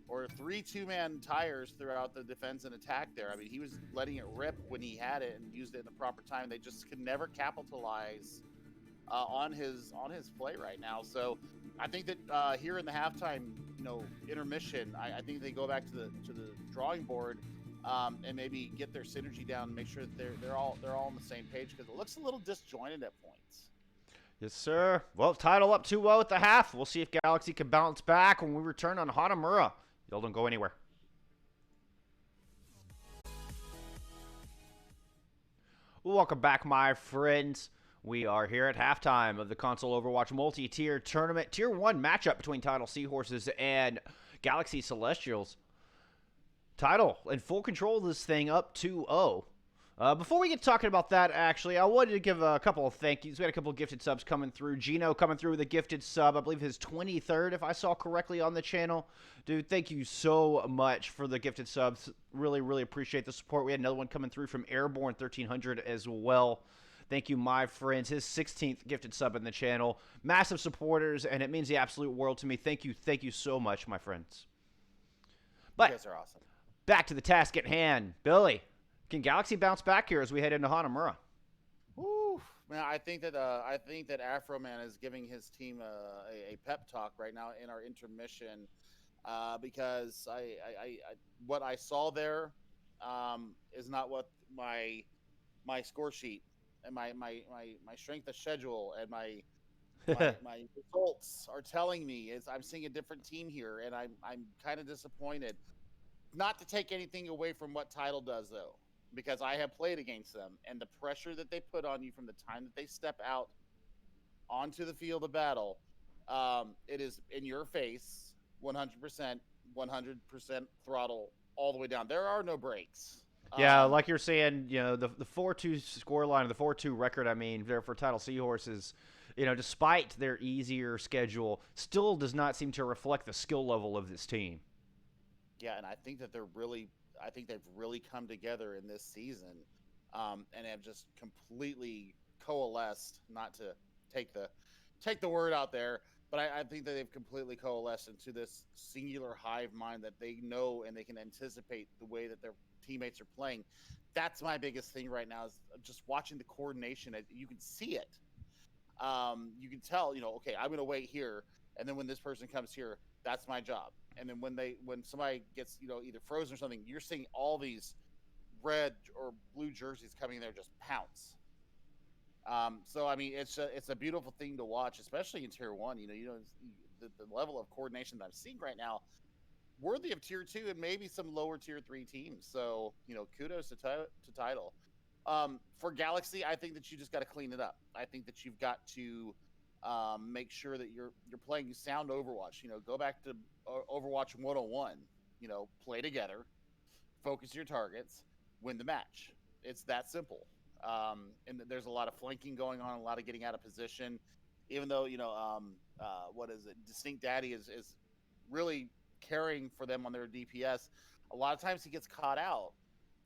or 3 2-man tires throughout the defense and attack there. I mean, he was letting it rip when he had it and used it in the proper time. They just could never capitalize on his play right now. So I think that here in the halftime, intermission, I think they go back to the drawing board and maybe get their synergy down and make sure that they're all on the same page, because it looks a little disjointed at points. Yes, sir. Well, Tidal up 2-0 at the half. We'll see if Galaxy can bounce back when we return on Hanamura. Y'all don't go anywhere. Welcome back, my friends. We are here at halftime of the Console Overwatch multi-tier tournament. Tier 1 matchup between Tidal Seahorses and Galaxy Celestials. Tidal in full control of this thing, up 2-0. Before we get talking about that, actually, I wanted to give a couple of thank yous. We had a couple of gifted subs coming through. Gino coming through with a gifted sub. I believe his 23rd, if I saw correctly on the channel. Dude, thank you so much for the gifted subs. Really, really appreciate the support. We had another one coming through from Airborne 1300 as well. Thank you, my friends. His 16th gifted sub in the channel. Massive supporters, and it means the absolute world to me. Thank you so much, my friends. But You guys are awesome. Back to the task at hand. Billy, can Galaxy bounce back here as we head into Hanamura? Woo, man! I think that Afro Man is giving his team a pep talk right now in our intermission, because what I saw there is not what my score sheet and my strength of schedule and my results are telling me. Is I'm seeing a different team here, and I'm kind of disappointed. Not to take anything away from what Tidal does, though, because I have played against them, and the pressure that they put on you from the time that they step out onto the field of battle, it is in your face, 100%, 100% throttle all the way down. There are no breaks. Yeah, like you're saying, the 4-2 scoreline, the 4-2 record, there for Tidal Seahorses, despite their easier schedule, still does not seem to reflect the skill level of this team. Yeah, and I think that they've really come together in this season, and have just completely coalesced. Not to take the word out there, but I think that they've completely coalesced into this singular hive mind that they know and they can anticipate the way that their teammates are playing. That's my biggest thing right now, is just watching the coordination. You can see it. You can tell, okay, I'm going to wait here, and then when this person comes here, that's my job. And then when somebody gets, either frozen or something, you're seeing all these red or blue jerseys coming in there just pounce. So I mean, it's a beautiful thing to watch, especially in Tier 1. The level of coordination that I'm seeing right now, worthy of Tier 2 and maybe some lower Tier 3 teams. So kudos to Tidal. For Galaxy, I think that you just got to clean it up. I think that you've got to make sure that you're playing sound Overwatch. Go back to Overwatch 101. Play together, focus your targets, win the match. It's that simple. And there's a lot of flanking going on, a lot of getting out of position. Even though Distinct Daddy is really caring for them on their DPS. A lot of times he gets caught out,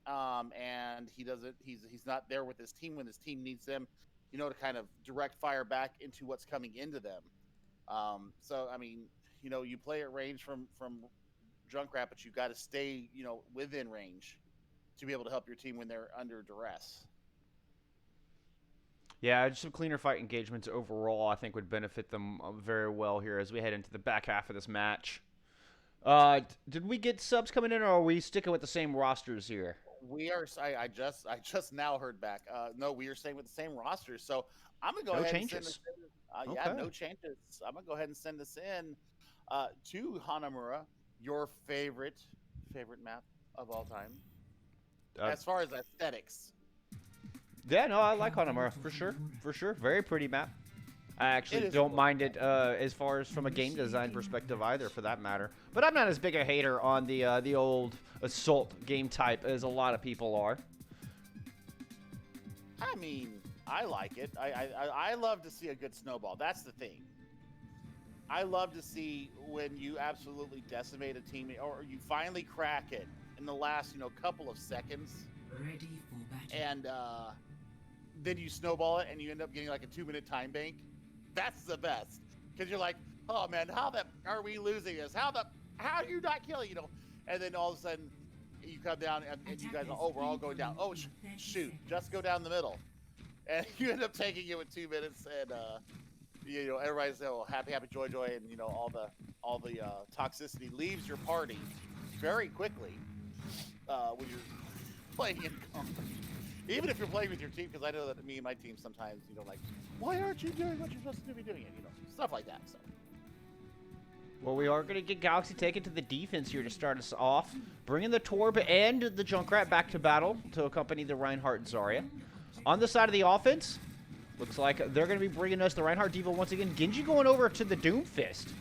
and he's not there with his team when his team needs them, to kind of direct fire back into what's coming into them. So I mean, you play at range from Junkrat, but you've got to stay, within range to be able to help your team when they're under duress. Yeah, just some cleaner fight engagements overall, I think, would benefit them very well here as we head into the back half of this match. Did we get subs coming in, or are we sticking with the same rosters here? We are. I just now heard back. No, we are staying with the same roster. So I'm gonna go No ahead and send changes. this in. Yeah, Okay. no changes. I'm gonna go ahead and send this in to Hanamura, your favorite map of all time, Uh, as far as aesthetics. yeah, no, I like Hanamura for sure. For sure. Very pretty map. I actually It is don't cool. mind it as far as from a game design perspective either, for that matter. But I'm not as big a hater on the old Assault game type as a lot of people are. I mean, I like it. I love to see a good snowball. That's the thing. I love to see when you absolutely decimate a team, or you finally crack it in the last couple of seconds, Ready for battle. and then you snowball it, and you end up getting like a 2-minute time bank. That's the best, because you're like, oh man, how the are we losing this? How are you not killing? And then all of a sudden you come down, and you guys are overall going down. Oh shoot, just go down the middle, and you end up taking it with 2 minutes, and everybody's happy, joy, and all the toxicity leaves your party very quickly when you're playing in company. Even if you're playing with your team, because I know that me and my team sometimes, like, why aren't you doing what you're supposed to be doing? Stuff like that. So. Well, we are going to get Galaxy taken to the defense here to start us off, bringing the Torb and the Junkrat back to battle to accompany the Reinhardt and Zarya. On the side of the offense, looks like they're going to be bringing us the Reinhardt Diva once again. Genji going over to the Doomfist.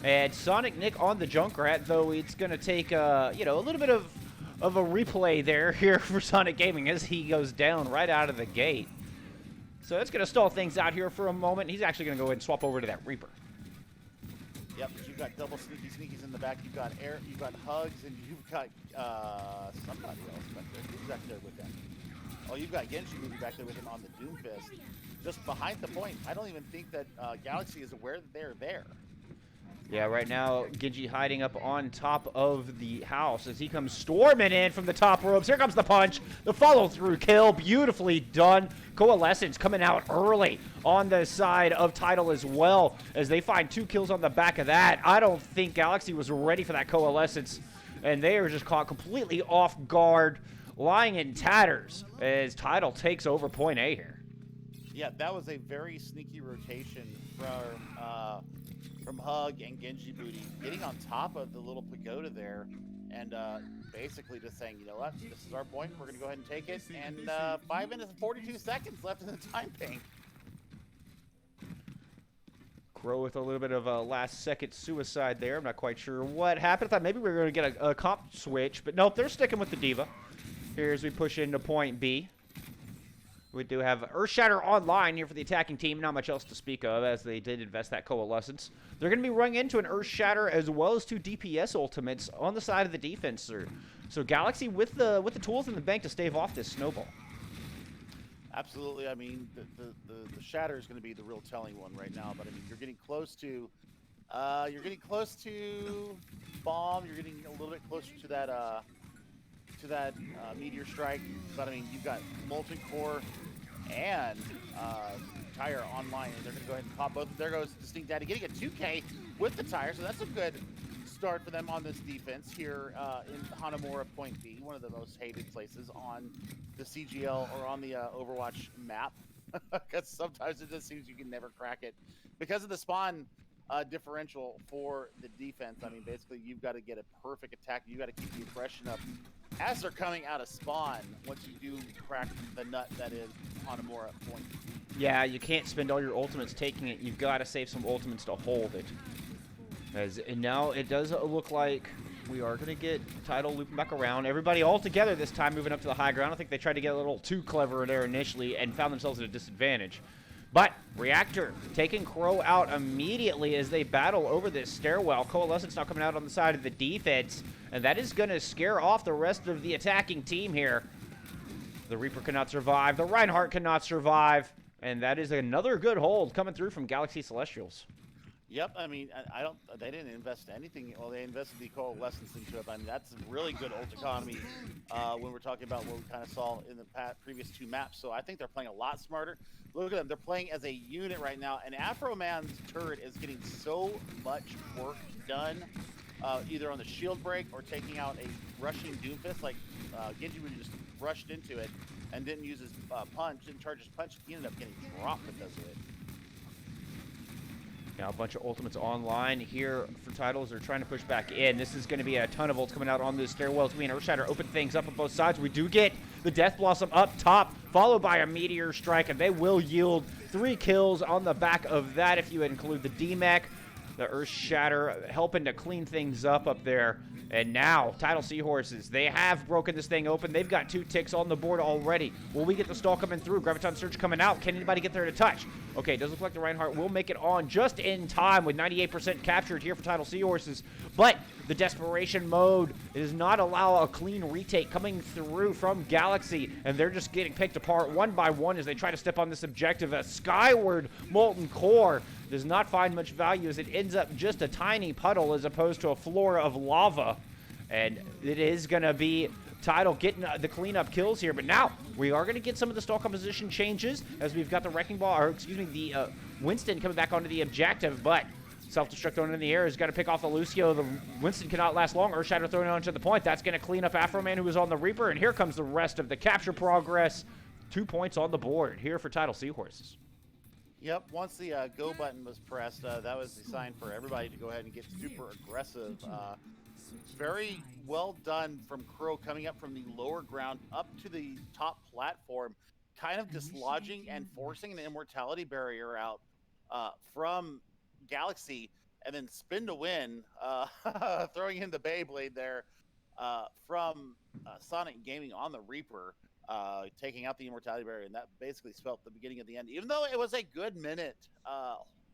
And Sonic Nick on the Junkrat, though it's going to take, a little bit of a replay there here for Sonic Gaming as he goes down right out of the gate. So it's going to stall things out here for a moment. He's actually going to go ahead and swap over to that Reaper. Yep, you've got double sneakies in the back. You've got you've got Hugs, and you've got somebody else back there. Who's back there with them? Oh, you've got Genji moving back there with him on the Doomfist, just behind the point. I don't even think that Galaxy is aware that they're there. Yeah, right now, Genji hiding up on top of the house as he comes storming in from the top ropes. Here comes the punch, the follow-through kill, beautifully done. Coalescence coming out early on the side of Tidal as well as they find 2 kills on the back of that. I don't think Galaxy was ready for that Coalescence, and they are just caught completely off guard, lying in tatters as Tidal takes over point A here. Yeah, that was a very sneaky rotation from Hug and Genji Booty, getting on top of the little pagoda there, and basically just saying, you know what, this is our point, we're going to go ahead and take it, and 5 minutes and 42 seconds left in the time bank. Crow with a little bit of a last-second suicide there. I'm not quite sure what happened. I thought maybe we were going to get a comp switch, but nope, they're sticking with the Diva. Here as we push into point B. We do have Earthshatter online here for the attacking team. Not much else to speak of as they did invest that Coalescence. They're going to be running into an Earthshatter as well as 2 DPS ultimates on the side of the defense. So Galaxy with the tools in the bank to stave off this snowball. Absolutely. I mean, the Shatter is going to be the real telling one right now. But I mean, you're getting close to Bomb. You're getting a little bit closer to that Meteor Strike. But I mean, you've got Molten Core and Tire online, and they're going to go ahead and pop both. There goes Distinct Daddy getting a 2K with the Tire, so that's a good start for them on this defense here in Hanamura Point B, one of the most hated places on the CGL or on the Overwatch map, because sometimes it just seems you can never crack it because of the spawn differential for the defense. I mean, basically, you've got to get a perfect attack. You got to keep the aggression up as they're coming out of spawn. Once you do crack the nut that is Hanamura Point. Yeah, you can't spend all your ultimates taking it. You've got to save some ultimates to hold it. And now it does look like we are going to get Tidal looping back around. Everybody all together this time moving up to the high ground. I think they tried to get a little too clever there initially and found themselves at a disadvantage. But Reactor taking Crow out immediately as they battle over this stairwell. Coalescence now coming out on the side of the defense. And that is going to scare off the rest of the attacking team here. The Reaper cannot survive. The Reinhardt cannot survive. And that is another good hold coming through from Galaxy Celestials. Yep, I mean, I don't. They didn't invest anything. Well, they invested the coalescence into it. I mean, that's really good ult economy when we're talking about what we kind of saw in the previous 2 maps. So I think they're playing a lot smarter. Look at them; they're playing as a unit right now. And Afro Man's turret is getting so much work done, either on the shield break or taking out a rushing Doomfist. Like Genji would just rushed into it and didn't use his punch, didn't charge his punch. He ended up getting dropped because of it. Now a bunch of ultimates online here for Tidal as they're trying to push back in. This is going to be a ton of ults coming out on this stairwell. Between Earthshatter open things up on both sides. We do get the Death Blossom up top, followed by a Meteor Strike, and they will yield 3 kills on the back of that if you include the D-Mech. The Earthshatter helping to clean things up there. And now, Tidal Seahorses, they have broken this thing open. They've got 2 ticks on the board already. Will we get the stall coming through? Graviton Surge coming out. Can anybody get there to touch? Okay, does look like the Reinhardt will make it on just in time with 98% captured here for Tidal Seahorses. But the desperation mode does not allow a clean retake coming through from Galaxy. And they're just getting picked apart one by one as they try to step on this objective. A skyward Molten Core does not find much value as it ends up just a tiny puddle as opposed to a floor of lava. And it is going to be Tidal getting the cleanup kills here. But now we are going to get some of the stall composition changes as we've got the Wrecking Ball, or excuse me, the Winston coming back onto the objective. But self-destruct thrown in the air has got to pick off the Lucio. The Winston cannot last long. Earthshatter thrown onto the point. That's going to clean up Afroman, who was on the Reaper. And here comes the rest of the capture progress. 2 points on the board here for Tidal Seahorses. Yep, once the go button was pressed, that was the sign for everybody to go ahead and get super aggressive. Very well done from Crow coming up from the lower ground up to the top platform, kind of dislodging and forcing an immortality barrier out from Galaxy, and then spin to win, throwing in the Beyblade there from Sonic Gaming on the Reaper. Taking out the immortality barrier, and that basically spelled the beginning of the end. Even though it was a good minute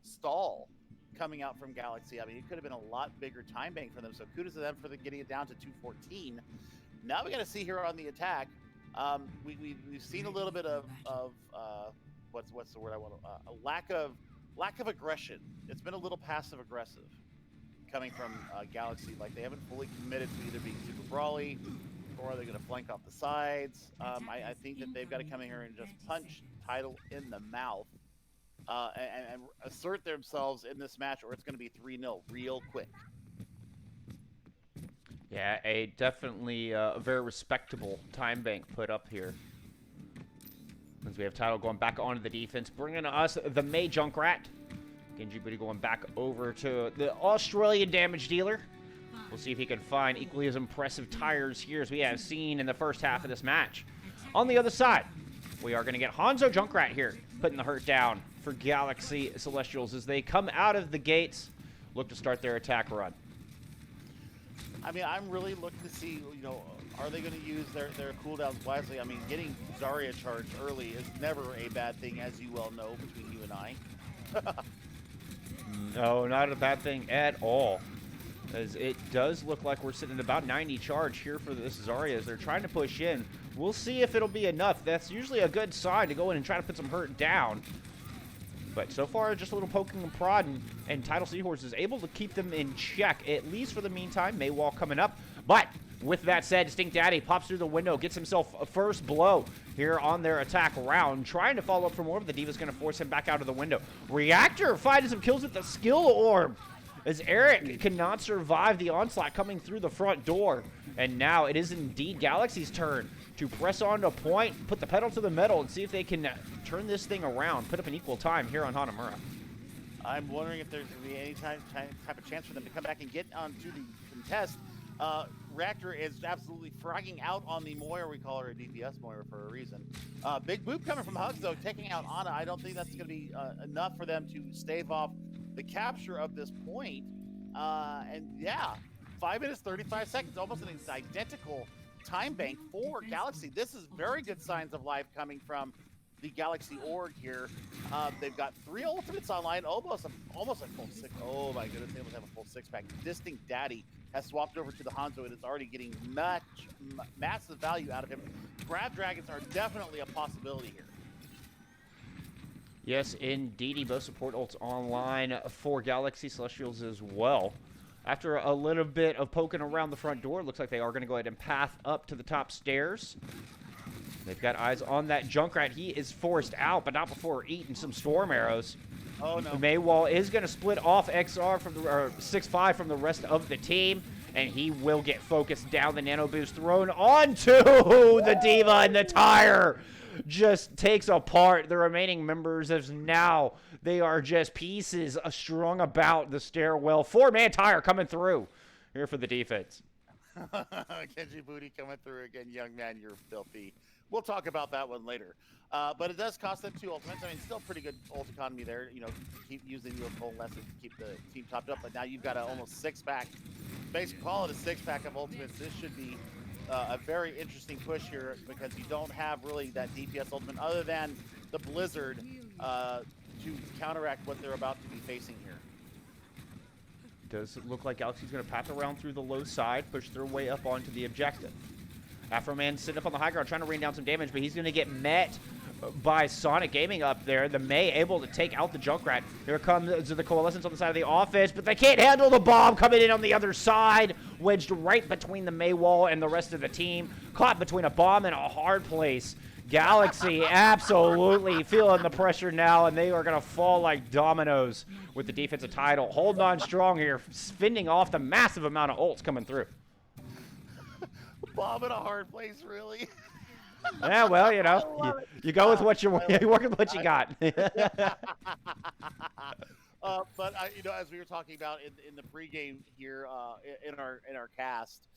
stall coming out from Galaxy, I mean, it could have been a lot bigger time bank for them. So kudos to them for getting it down to 214. Now we got to see here on the attack. We've seen a little bit of what's the word I want to a lack of aggression. It's been a little passive aggressive coming from Galaxy. Like they haven't fully committed to either being super brawly, or are they going to flank off the sides? I think that they've got to come in here and just punch Tidal in the mouth and assert themselves in this match, or it's going to be 3-0 real quick. Yeah, a definitely very respectable time bank put up here. As we have Tidal going back onto the defense, bringing us the May Junkrat. Genji Booty going back over to the Australian damage dealer. We'll see if he can find equally as impressive tires here as we have seen in the first half of this match. On the other side, we are going to get Hanzo Junkrat here, putting the hurt down for Galaxy Celestials as they come out of the gates, look to start their attack run. I mean, I'm really looking to see, you know, are they going to use their cooldowns wisely? I mean, getting Zarya charged early is never a bad thing, as you well know, between you and I. No, not a bad thing at all. As it does look like we're sitting at about 90 charge here for this Zarya as they're trying to push in. We'll see if it'll be enough. That's usually a good sign to go in and try to put some hurt down. But so far, just a little poking and prodding, and Tidal Seahorse is able to keep them in check, at least for the meantime. Maywall coming up. But with that said, Stink Daddy pops through the window, gets himself a first blow here on their attack round, trying to follow up for more, but the Diva's going to force him back out of the window. Reactor finding some kills with the skill orb, as Eric cannot survive the onslaught coming through the front door. And now it is indeed Galaxy's turn to press on to point, put the pedal to the metal, and see if they can turn this thing around, put up an equal time here on Hanamura. I'm wondering if there's going to be any type of chance for them to come back and get onto the contest. Reactor is absolutely fragging out on the Moira. We call her a DPS Moira for a reason. Big boop coming from Hugs, though, taking out Ana. I don't think that's going to be enough for them to stave off the capture of this point. And yeah, 5 minutes, 35 seconds, almost an identical time bank for Galaxy. This is very good signs of life coming from the Galaxy org here. They've got 3 ultimates online, almost a full 6. Oh my goodness, they almost have a full 6-pack. Distinct Daddy has swapped over to the Hanzo and is already getting massive value out of him. Grab Dragons are definitely a possibility here. Yes, indeedy. Both support ults online for Galaxy Celestials as well. After a little bit of poking around the front door, looks like they are going to go ahead and path up to the top stairs. They've got eyes on that Junkrat. He is forced out, but not before eating some storm arrows. Oh, no. Maywall is going to split off XR from the 6-5 from the rest of the team, and he will get focused down. The nano boost thrown onto the Diva, and the tire just takes apart the remaining members as now they are just pieces strung about the stairwell. 4-man tire coming through here for the defense. Genji Booty coming through again. Young man, you're filthy. We'll talk about that one later. But it does cost them 2 ultimates. I mean, still pretty good ult economy there. You know, keep using your full lesson to keep the team topped up. But now you've got an almost 6-pack. Basically, call it a 6-pack of ultimates. This should be a very interesting push here because you don't have really that DPS ultimate other than the Blizzard to counteract what they're about to be facing here. Does look like Galaxy's going to path around through the low side, push their way up onto the objective. Afroman sitting up on the high ground trying to rain down some damage, but he's going to get met by Sonic Gaming up there. The May able to take out the Junkrat. Here comes the Coalescence on the side of the office, but they can't handle the bomb coming in on the other side. Wedged right between the May wall and the rest of the team. Caught between a bomb and a hard place. Galaxy absolutely feeling the pressure now, and they are going to fall like dominoes with the defensive Tidal. Holding on strong here, fending off the massive amount of ults coming through. Bomb in a hard place, really? Yeah, well, you know, you go with what you work with what you got. But you know, as we were talking about in the pregame here in our cast,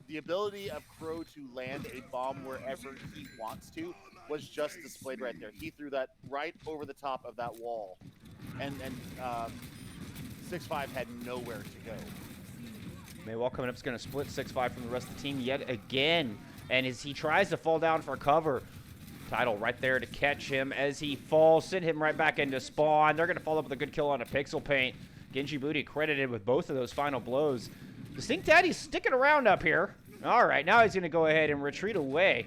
the ability of Crow to land a bomb wherever he wants to was just displayed right there. He threw that right over the top of that wall, and 6-5 had nowhere to go. Maywall coming up is going to split 6-5 from the rest of the team yet again. And as he tries to fall down for cover, Tidal right there to catch him as he falls, send him right back into spawn. They're going to follow up with a good kill on a Pixel Paint. Genji Booty credited with both of those final blows. Distinct Daddy's sticking around up here. All right, now he's going to go ahead and retreat away.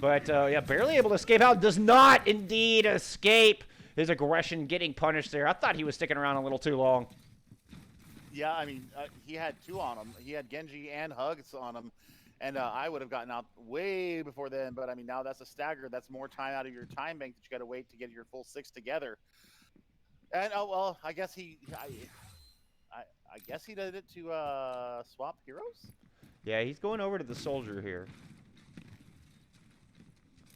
But, yeah, barely able to escape out. Does not indeed escape. His aggression getting punished there. I thought he was sticking around a little too long. Yeah, I mean, he had 2 on him. He had Genji and Hugs on him. And I would have gotten out way before then. But, I mean, now that's a stagger. That's more time out of your time bank that you got to wait to get your full 6 together. And, oh, well, I guess I guess he did it to swap heroes? Yeah, he's going over to the soldier here.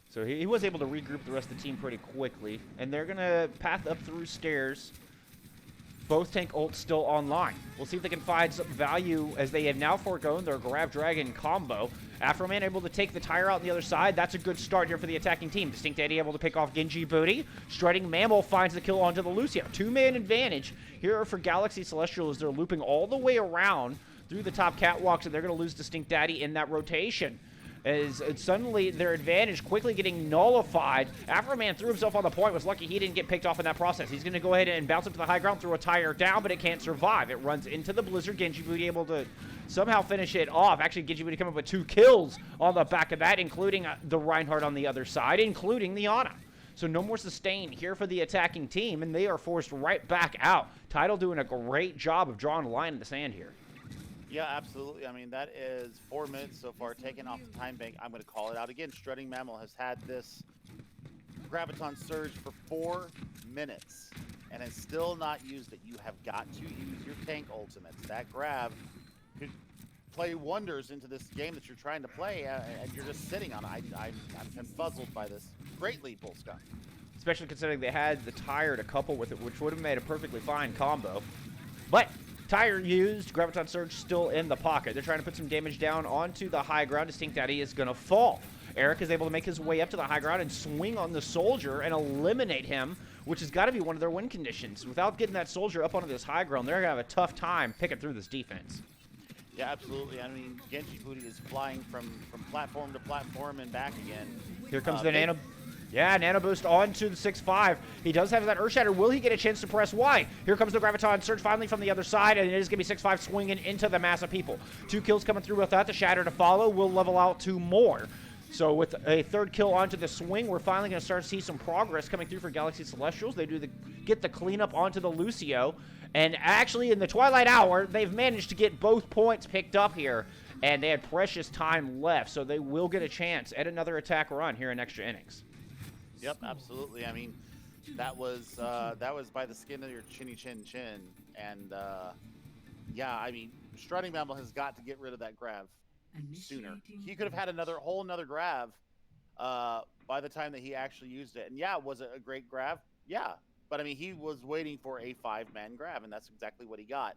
So he was able to regroup the rest of the team pretty quickly. And they're going to path up through stairs. Both tank ults still online. We'll see if they can find some value as they have now foregone their Grab Dragon combo. Afroman able to take the tire out on the other side. That's a good start here for the attacking team. Distinct Eddie able to pick off Genji Booty. Strutting Mammal finds the kill onto the Lucio. 2-man advantage here for Galaxy Celestial as they're looping all the way around through the top catwalks, and they're going to lose Distinct Daddy in that rotation. As suddenly their advantage quickly getting nullified. Afroman threw himself on the point. Was lucky he didn't get picked off in that process. He's going to go ahead and bounce up to the high ground, throw a tire down, but it can't survive. It runs into the Blizzard. Genji Booty able to somehow finish it off. Actually, Genji Booty coming up with 2 kills on the back of that, including the Reinhardt on the other side, including the Ana. So no more sustain here for the attacking team, and they are forced right back out. Tidal doing a great job of drawing a line in the sand here. Yeah, absolutely. I mean, that is 4 minutes so far taken off the time bank. I'm going to call it out again. Strutting Mammal has had this Graviton Surge for 4 minutes and has still not used it. You have got to use your tank ultimates. That grab could play wonders into this game that you're trying to play, and you're just sitting on it. I'm confuzzled by this greatly, Bullskunk. Especially considering they had the tire to couple with it, which would have made a perfectly fine combo. But tire used, Graviton Surge still in the pocket. They're trying to put some damage down onto the high ground. Distinct Daddy is going to fall. Eric is able to make his way up to the high ground and swing on the soldier and eliminate him, which has got to be one of their win conditions. Without getting that soldier up onto this high ground, they're going to have a tough time picking through this defense. Yeah, absolutely. I mean, Genji Booty is flying from platform to platform and back again. Here comes the Nano. Yeah, Nano Boost onto the 6-5. He does have that Earth Shatter. Will he get a chance to press Y? Here comes the Graviton Surge finally from the other side, and it is going to be 6-5 swinging into the mass of people. 2 kills coming through without the Shatter to follow. Will level out 2 more. So with a third kill onto the swing, we're finally going to start to see some progress coming through for Galaxy Celestials. They get the cleanup onto the Lucio. And actually, in the Twilight Hour, they've managed to get both points picked up here. And they had precious time left, so they will get a chance at another attack run here in extra innings. Yep, absolutely. I mean, that was by the skin of your chinny chin chin. And, yeah, I mean, Strutting Mammal has got to get rid of that grab sooner. He could have had another grab by the time that he actually used it. And yeah, was it a great grab? Yeah, but I mean, he was waiting for a 5-man grab, and that's exactly what he got.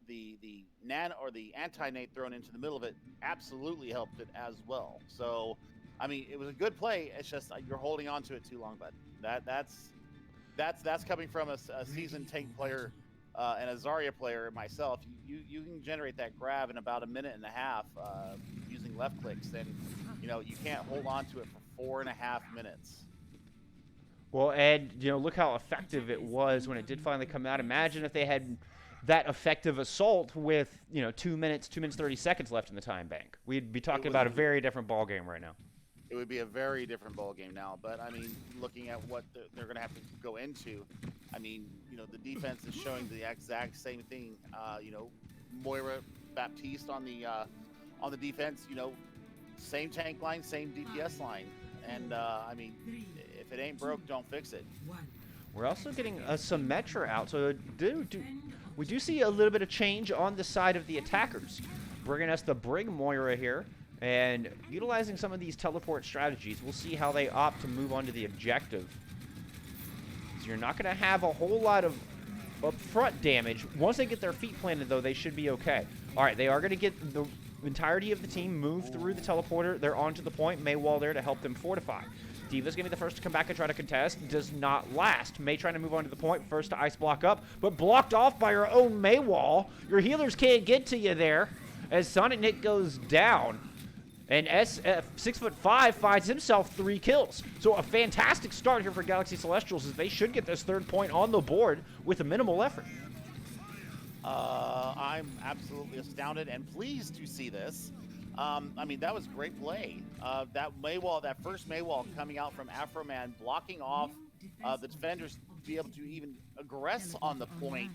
The nan or the anti-nate thrown into the middle of it absolutely helped it as well. So, I mean, it was a good play. It's just you're holding on to it too long, bud. That's coming from a seasoned tank player. And a Zarya player myself, you can generate that grab in about 1.5 minutes using left clicks, and you can't hold on to it for 4.5 minutes. Well, Ed, look how effective it was when it did finally come out. Imagine if they had that effective assault with 2 minutes 30 seconds left in the time bank. We'd be talking about a very different ball game right now. It would be a very different ball game now. But I mean, looking at what they're going to have to go into, I mean, the defense is showing the exact same thing. Moira Baptiste on the defense, same tank line, same DPS line, and I mean, if it ain't broke, don't fix it. We're also getting a Symmetra out, so we do see a little bit of change on the side of the attackers, bringing us the Brig Moira here. And utilizing some of these teleport strategies, we'll see how they opt to move on to the objective. So you're not going to have a whole lot of upfront damage. Once they get their feet planted, though, they should be okay. All right, they are going to get the entirety of the team moved through the teleporter. They're onto the point. Maywall there to help them fortify. D.Va's going to be the first to come back and try to contest. Does not last. May trying to move on to the point. First to ice block up, but blocked off by her own Maywall. Your healers can't get to you there as Sonic Nick goes down. And SF 6'5" finds himself 3 kills. So a fantastic start here for Galaxy Celestials as they should get this third point on the board with a minimal effort. I'm absolutely astounded and pleased to see this. I mean, that was great play. That first Maywall coming out from Afroman, blocking off the defenders to be able to even aggress on the point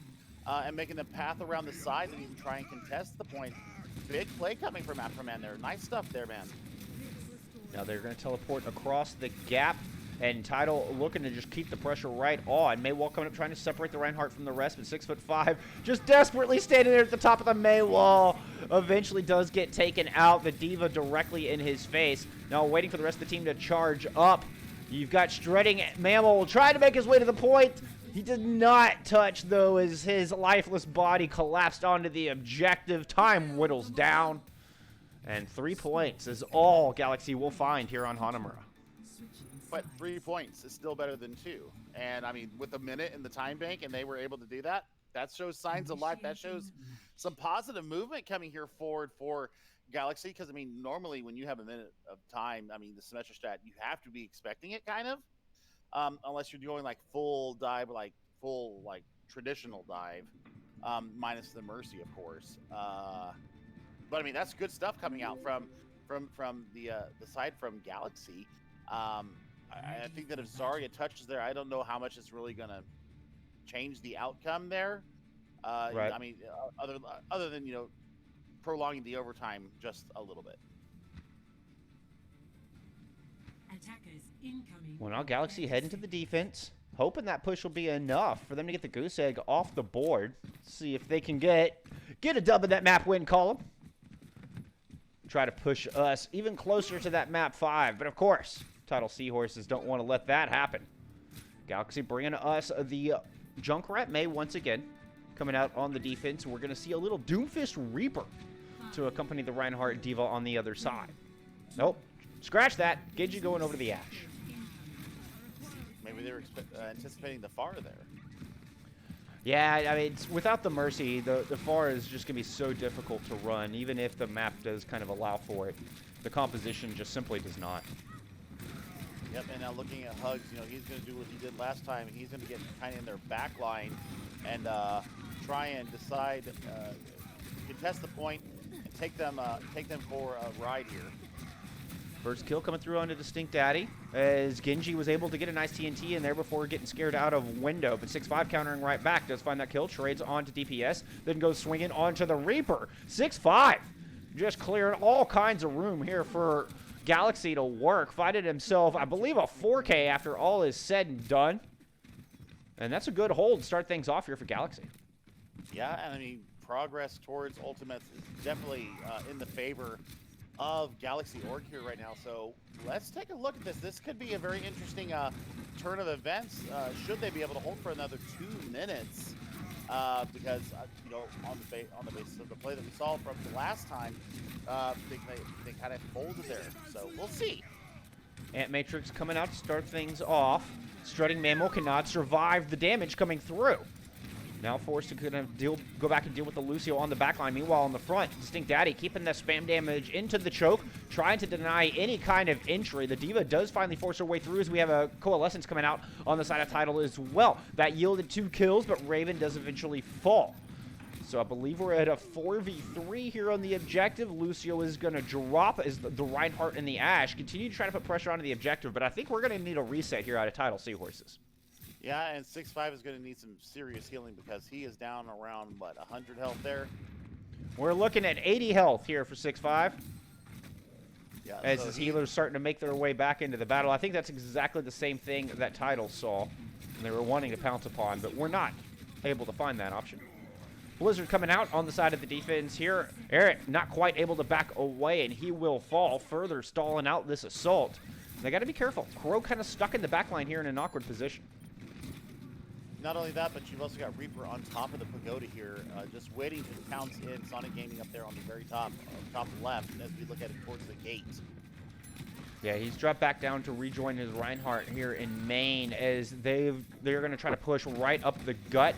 and making the path around the side and even try and contest the point. Big play coming from Afroman there. Nice stuff there, man. Now they're going to teleport across the gap, and Tidal looking to just keep the pressure right on. Maywall coming up trying to separate the Reinhardt from the rest, but 6'5", just desperately standing there at the top of the Maywall. Eventually does get taken out. The D.Va directly in his face. Now waiting for the rest of the team to charge up. You've got Shredding Mammal trying to make his way to the point. He did not touch, though, as his lifeless body collapsed onto the objective. Time whittles down. And 3 points is all Galaxy will find here on Hanamura. But 3 points is still better than 2. And, I mean, with a minute in the time bank and they were able to do that, that shows signs of life. That shows some positive movement coming here forward for Galaxy. Because, I mean, normally when you have a minute of time, I mean, the Symmetra strat, you have to be expecting it, kind of. Unless you're doing like full dive, like full like traditional dive, minus the Mercy, of course. But I mean, that's good stuff coming out from the side from Galaxy. I think that if Zarya touches there, I don't know how much it's really gonna change the outcome there. Right. I mean, other than prolonging the overtime just a little bit. Attackers incoming. Well, now Galaxy heading to the defense, hoping that push will be enough for them to get the goose egg off the board. See if they can get a dub in that map win column. Try to push us even closer to that map 5. But of course, Tidal Seahorses don't want to let that happen. Galaxy bringing us the Junkrat May once again. Coming out on the defense, we're going to see a little Doomfist Reaper to accompany the Reinhardt D.Va on the other side. Nope. Scratch that. Gidgey going over to the Ashe. Maybe they were anticipating the Pharah there. Yeah, I mean, without the Mercy, the Pharah is just going to be so difficult to run, even if the map does kind of allow for it. The composition just simply does not. Yep, and now looking at Hugs, he's going to do what he did last time. He's going to get kind of in their back line and try and decide, contest the point and take them for a ride here. First kill coming through onto Distinct Daddy, as Genji was able to get a nice TNT in there before getting scared out of window. But 6-5 countering right back, does find that kill, trades onto DPS, then goes swinging onto the Reaper. 6-5 just clearing all kinds of room here for Galaxy to work. Finding himself, I believe, a 4K after all is said and done. And that's a good hold to start things off here for Galaxy. Yeah, and I mean, progress towards Ultimates is definitely in the favor of Galaxy Org here right now. So let's take a look at this. This could be a very interesting turn of events. Should they be able to hold for another 2 minutes? Because you know, on the basis of the play that we saw from the last time, they kind of folded there. So we'll see. Ant Matrix coming out to start things off. Strutting Mammal cannot survive the damage coming through. Now forced to kind of go back and deal with the Lucio on the backline. Meanwhile, on the front, Distinct Daddy keeping the spam damage into the choke, trying to deny any kind of entry. The Diva does finally force her way through as we have a Coalescence coming out on the side of Tidal as well. That yielded 2 kills, but Raven does eventually fall. So I believe we're at a 4v3 here on the objective. Lucio is going to drop as the Reinhardt and the Ashe continue to try to put pressure onto the objective, but I think we're going to need a reset here out of Tidal Seahorses. Yeah, and 6-5 is going to need some serious healing because he is down around, what, 100 health there? We're looking at 80 health here for 6-5. Yeah, as so his healers starting to make their way back into the battle. I think that's exactly the same thing that Tidal saw, and they were wanting to pounce upon, but we're not able to find that option. Blizzard coming out on the side of the defense here. Eric not quite able to back away, and he will fall, further stalling out this assault. They got to be careful. Crow kind of stuck in the backline here in an awkward position. Not only that, but you've also got Reaper on top of the pagoda here, just waiting to pounce in. Sonic Gaming up there on the very top left as we look at it towards the gate. Yeah, he's dropped back down to rejoin his Reinhardt here in main as they're going to try to push right up the gut.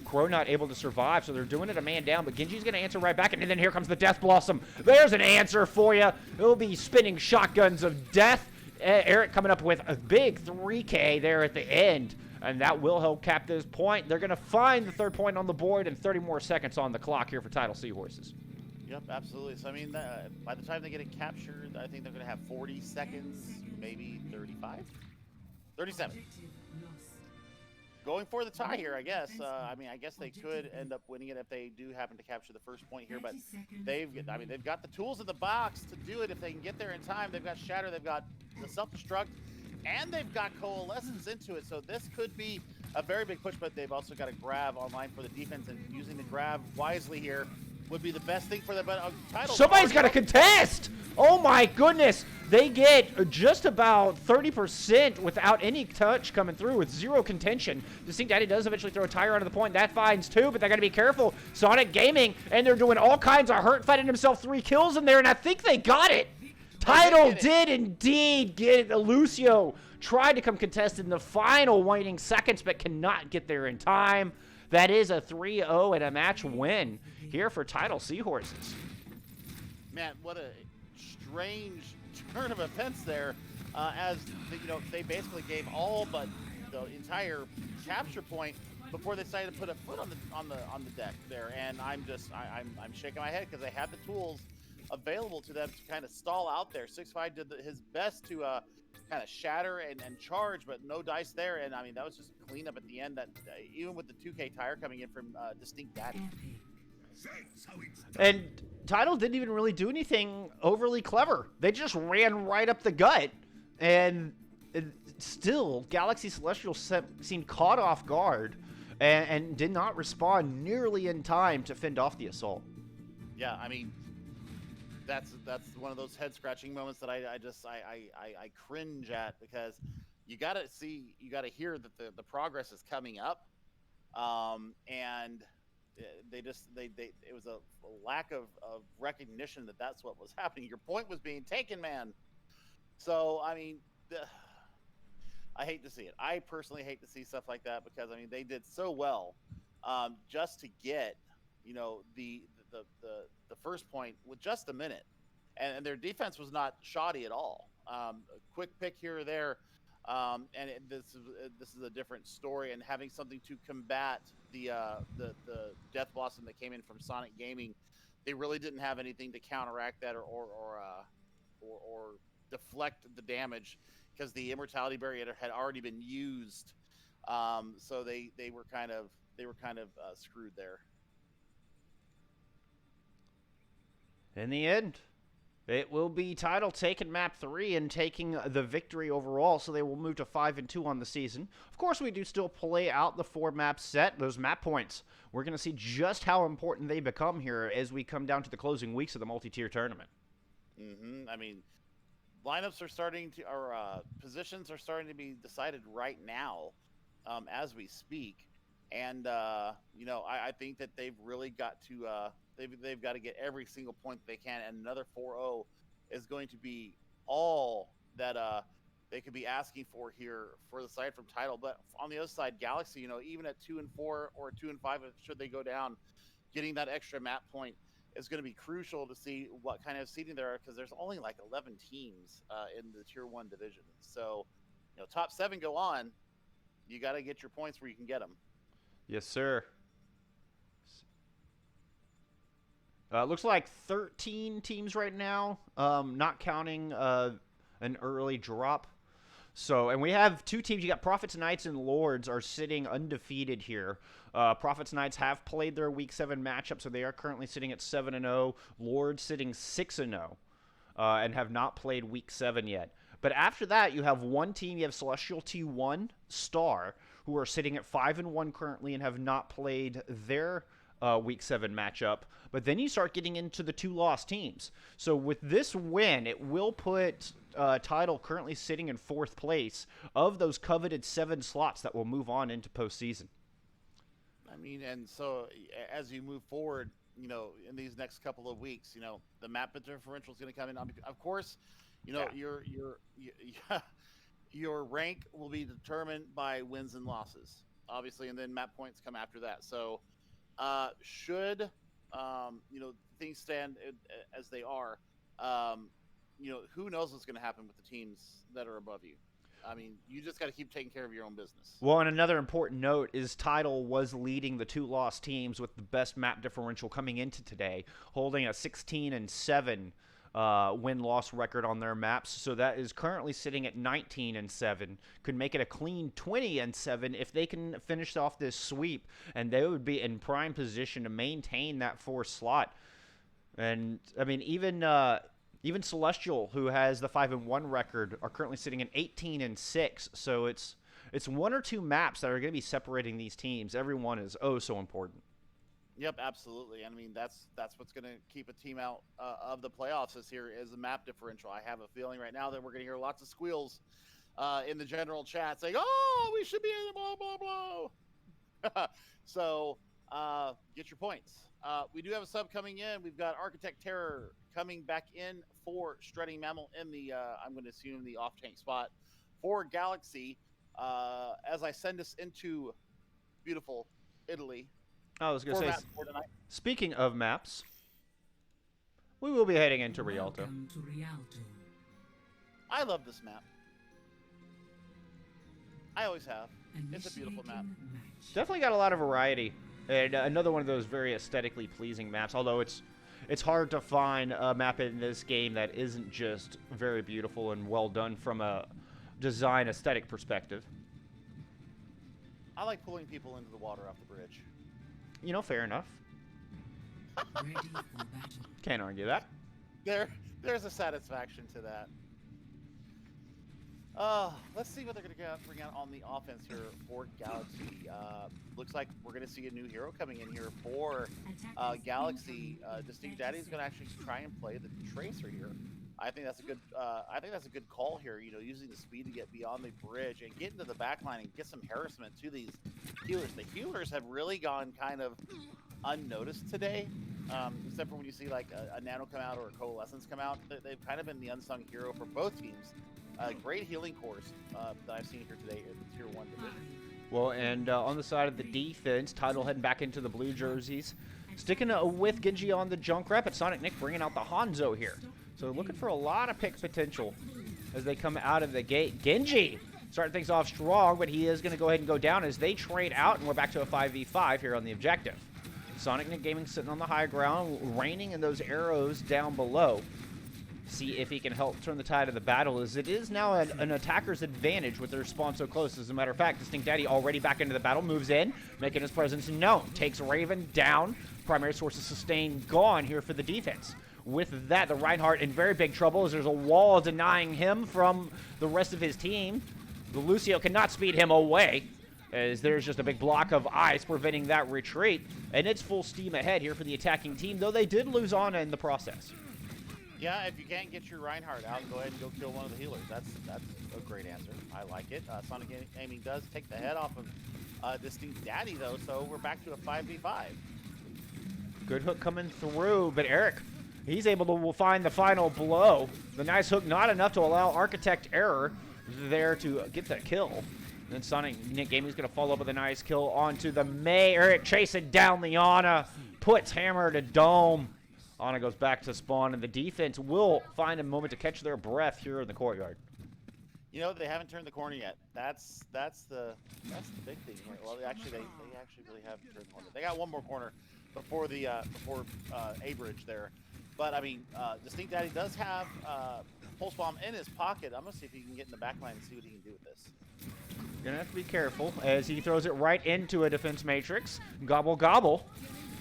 Crow not able to survive, so they're doing it a man down, but Genji's going to answer right back, and then here comes the Death Blossom. There's an answer for you. It'll be spinning shotguns of death. Eric coming up with a big 3K there at the end. And that will help cap this point. They're going to find the 3rd point on the board and 30 more seconds on the clock here for Tidal Seahorses. Yep, absolutely. So, I mean, by the time they get it captured, I think they're going to have 40 seconds, maybe 35? 37. Going for the tie here, I guess. I mean, I guess they could end up winning it if they do happen to capture the 1st point here, but they've got the tools in the box to do it if they can get there in time. They've got Shatter, they've got the Self-Destruct, and they've got Coalescence into it, so this could be a very big push, but they've also got a grab online for the defense, and using the grab wisely here would be the best thing for them. But Tidal, somebody's got to contest! Oh my goodness! They get just about 30% without any touch coming through with 0 contention. Distinct Daddy does eventually throw a tire onto the point. That finds 2, but they got to be careful. Sonic Gaming, and they're doing all kinds of hurt, finding himself 3 kills in there, and I think they got it! Tidal did indeed get it. Lucio tried to come contested in the final waning seconds, but cannot get there in time. That is a 3-0 and a match win here for Tidal Seahorses. Man, what a strange turn of events there. As they basically gave all but the entire capture point before they decided to put a foot on the deck there. And I'm shaking my head because they had the tools available to them to kind of stall out there. 6-5 did his best to kind of shatter and charge, but no dice there. And I mean, that was just clean up at the end. That even with the 2K tire coming in from Distinct Daddy. And Tidal didn't even really do anything overly clever. They just ran right up the gut, and still Galaxy Celestial seemed caught off guard and did not respond nearly in time to fend off the assault. Yeah, I mean, that's one of those head scratching moments that I cringe at, because you gotta hear that the progress is coming up, and it was a lack of recognition that that's what was happening. Your point was being taken, man. So I mean, I hate to see it. I personally hate to see stuff like that, because I mean, they did so well just to get the 1st point with just a minute, and their defense was not shoddy at all. A quick pick here or there, and this is a different story. And having something to combat the Death Blossom that came in from Sonic Gaming, they really didn't have anything to counteract that or deflect the damage because the immortality barrier had already been used. So they were kind of screwed there. In the end, it will be Tidal taking map 3 and taking the victory overall, so they will move to 5-2 on the season. Of course, we do still play out the 4-map set, those map points. We're going to see just how important they become here as we come down to the closing weeks of the multi-tier tournament. I mean, lineups are starting to, or positions are starting to be decided right now as we speak. And, you know, I think that they've really got to they've got to get every single point that they can, and another 4-0 is going to be all that they could be asking for here for the side from Tidal. But on the other side, Galaxy, you know, even at 2-4 or 2-5, should they go down, getting that extra map point is going to be crucial to see what kind of seeding there are, because there's only like 11 teams in the Tier 1 division. So, you know, top 7 go on. You got to get your points where you can get them. Yes, sir. Looks like 13 teams right now, not counting an early drop. So, and we have 2 teams. You got Prophets, Knights, and Lords are sitting undefeated here. Prophets, Knights have played their Week 7 matchup, so they are currently sitting at 7-0. Lords sitting 6-0 and have not played Week 7 yet. But after that, you have one team. You have Celestial T1 Star, who are sitting at 5-1 currently and have not played their Week 7 matchup. But then you start getting into the 2 lost teams. So with this win, it will put Tidal currently sitting in 4th place of those coveted 7 slots that will move on into postseason. I mean, and so as you move forward, you know, in these next couple of weeks, you know, the map differential is going to come in. Of course, you know, your rank will be determined by wins and losses, obviously, and then map points come after that. So should you know, things stand as they are, you know, who knows what's going to happen with the teams that are above you. I mean, you just got to keep taking care of your own business. Well, and another important note is Tidal was leading the 2 lost teams with the best map differential coming into today, holding a 16-7 win-loss record on their maps. So that is currently sitting at 19-7. Could make it a clean 20-7 if they can finish off this sweep, and they would be in prime position to maintain that 4th slot. And I mean, even Celestial, who has the 5-1 record, are currently sitting at 18-6. So it's 1 or 2 maps that are going to be separating these teams. Every one is oh so important. Yep, absolutely. I mean, that's what's going to keep a team out of the playoffs this year is the map differential. I have a feeling right now that we're going to hear lots of squeals in the general chat saying, "Oh, we should be in the blah blah blah." So get your points. We do have a sub coming in. We've got Architect Terror coming back in for Strutting Mammal in the I'm going to assume the off tank spot for Galaxy. As I send us into beautiful Italy. I was going to say, speaking of maps, we will be heading into Rialto. I love this map. I always have. It's a beautiful map. Definitely got a lot of variety. And another one of those very aesthetically pleasing maps, although it's hard to find a map in this game that isn't just very beautiful and well done from a design aesthetic perspective. I like pulling people into the water off the bridge. You know, fair enough. Can't argue that. There's a satisfaction to that. Let's see what they're going to bring out on the offense here for Galaxy. Looks like we're going to see a new hero coming in here for Galaxy. Distinct Daddy is going to actually try and play the Tracer here. I think that's a good call here. You know, using the speed to get beyond the bridge and get into the back line and get some harassment to these healers. The healers have really gone kind of unnoticed today, except for when you see like a Nano come out or a Coalescence come out. They've kind of been the unsung hero for both teams. Great healing course that I've seen here today in the Tier 1 division. Well, and on the side of the defense, Tidal heading back into the blue jerseys. Sticking with Genji on the Junkrat, but Sonic Nick bringing out the Hanzo here. So looking for a lot of pick potential as they come out of the gate. Genji starting things off strong, but he is going to go ahead and go down as they trade out, and we're back to a 5v5 here on the objective. Sonic Nick Gaming sitting on the high ground, raining in those arrows down below. see if he can help turn the tide of the battle, as it is now an attacker's advantage with their spawn so close. As a matter of fact, Distinct Daddy already back into the battle, moves in, making his presence known. Takes Raven down. Primary source of sustain gone here for the defense. With that, the Reinhardt in very big trouble as there's a wall denying him from the rest of his team. The Lucio cannot speed him away, as there's just a big block of ice preventing that retreat. And it's full steam ahead here for the attacking team, though they did lose on in the process. Yeah, if you can't get your Reinhardt out, go ahead and go kill one of the healers. That's a great answer. I like it. Sonic Aiming does take the head off of Distinct Daddy, though, so we're back to a 5v5. Good hook coming through, but Eric, he's able to find the final blow. The nice hook, not enough to allow Architect Error there to get the kill. And then Sonic Nick Gaming's going to follow up with a nice kill onto the May. Eric chasing down the Ana, puts hammer to dome. Ana goes back to spawn, and the defense will find a moment to catch their breath here in the courtyard. You know, they haven't turned the corner yet. That's the big thing here. Well, they actually really haven't turned the corner. They got one more corner before the A-bridge there. But I mean, Distinct Daddy does have Pulse Bomb in his pocket. I'm gonna see if he can get in the back line and see what he can do with this. Gonna have to be careful as he throws it right into a defense matrix. Gobble gobble.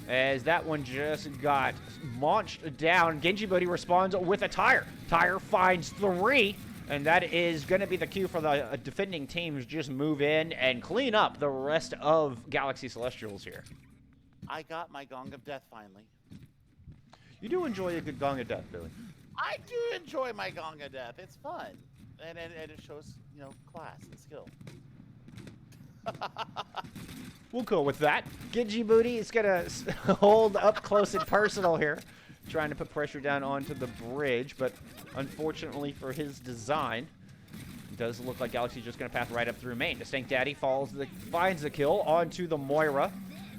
As that one just got launched down. Genji Buddy responds with a tire. Tire finds 3, and that is going to be the cue for the defending teams. Just move in and clean up the rest of Galaxy Celestials here. I got my Gong of Death finally. You do enjoy a good Gong of Death, Billy. I do enjoy my Gong of Death. It's fun, and it shows, you know, class and skill. We'll go with that. Genji Booty is going to hold up close and personal here, trying to put pressure down onto the bridge, but unfortunately for his design, it does look like Galaxy's just going to pass right up through main. Distinct Daddy finds the kill onto the Moira.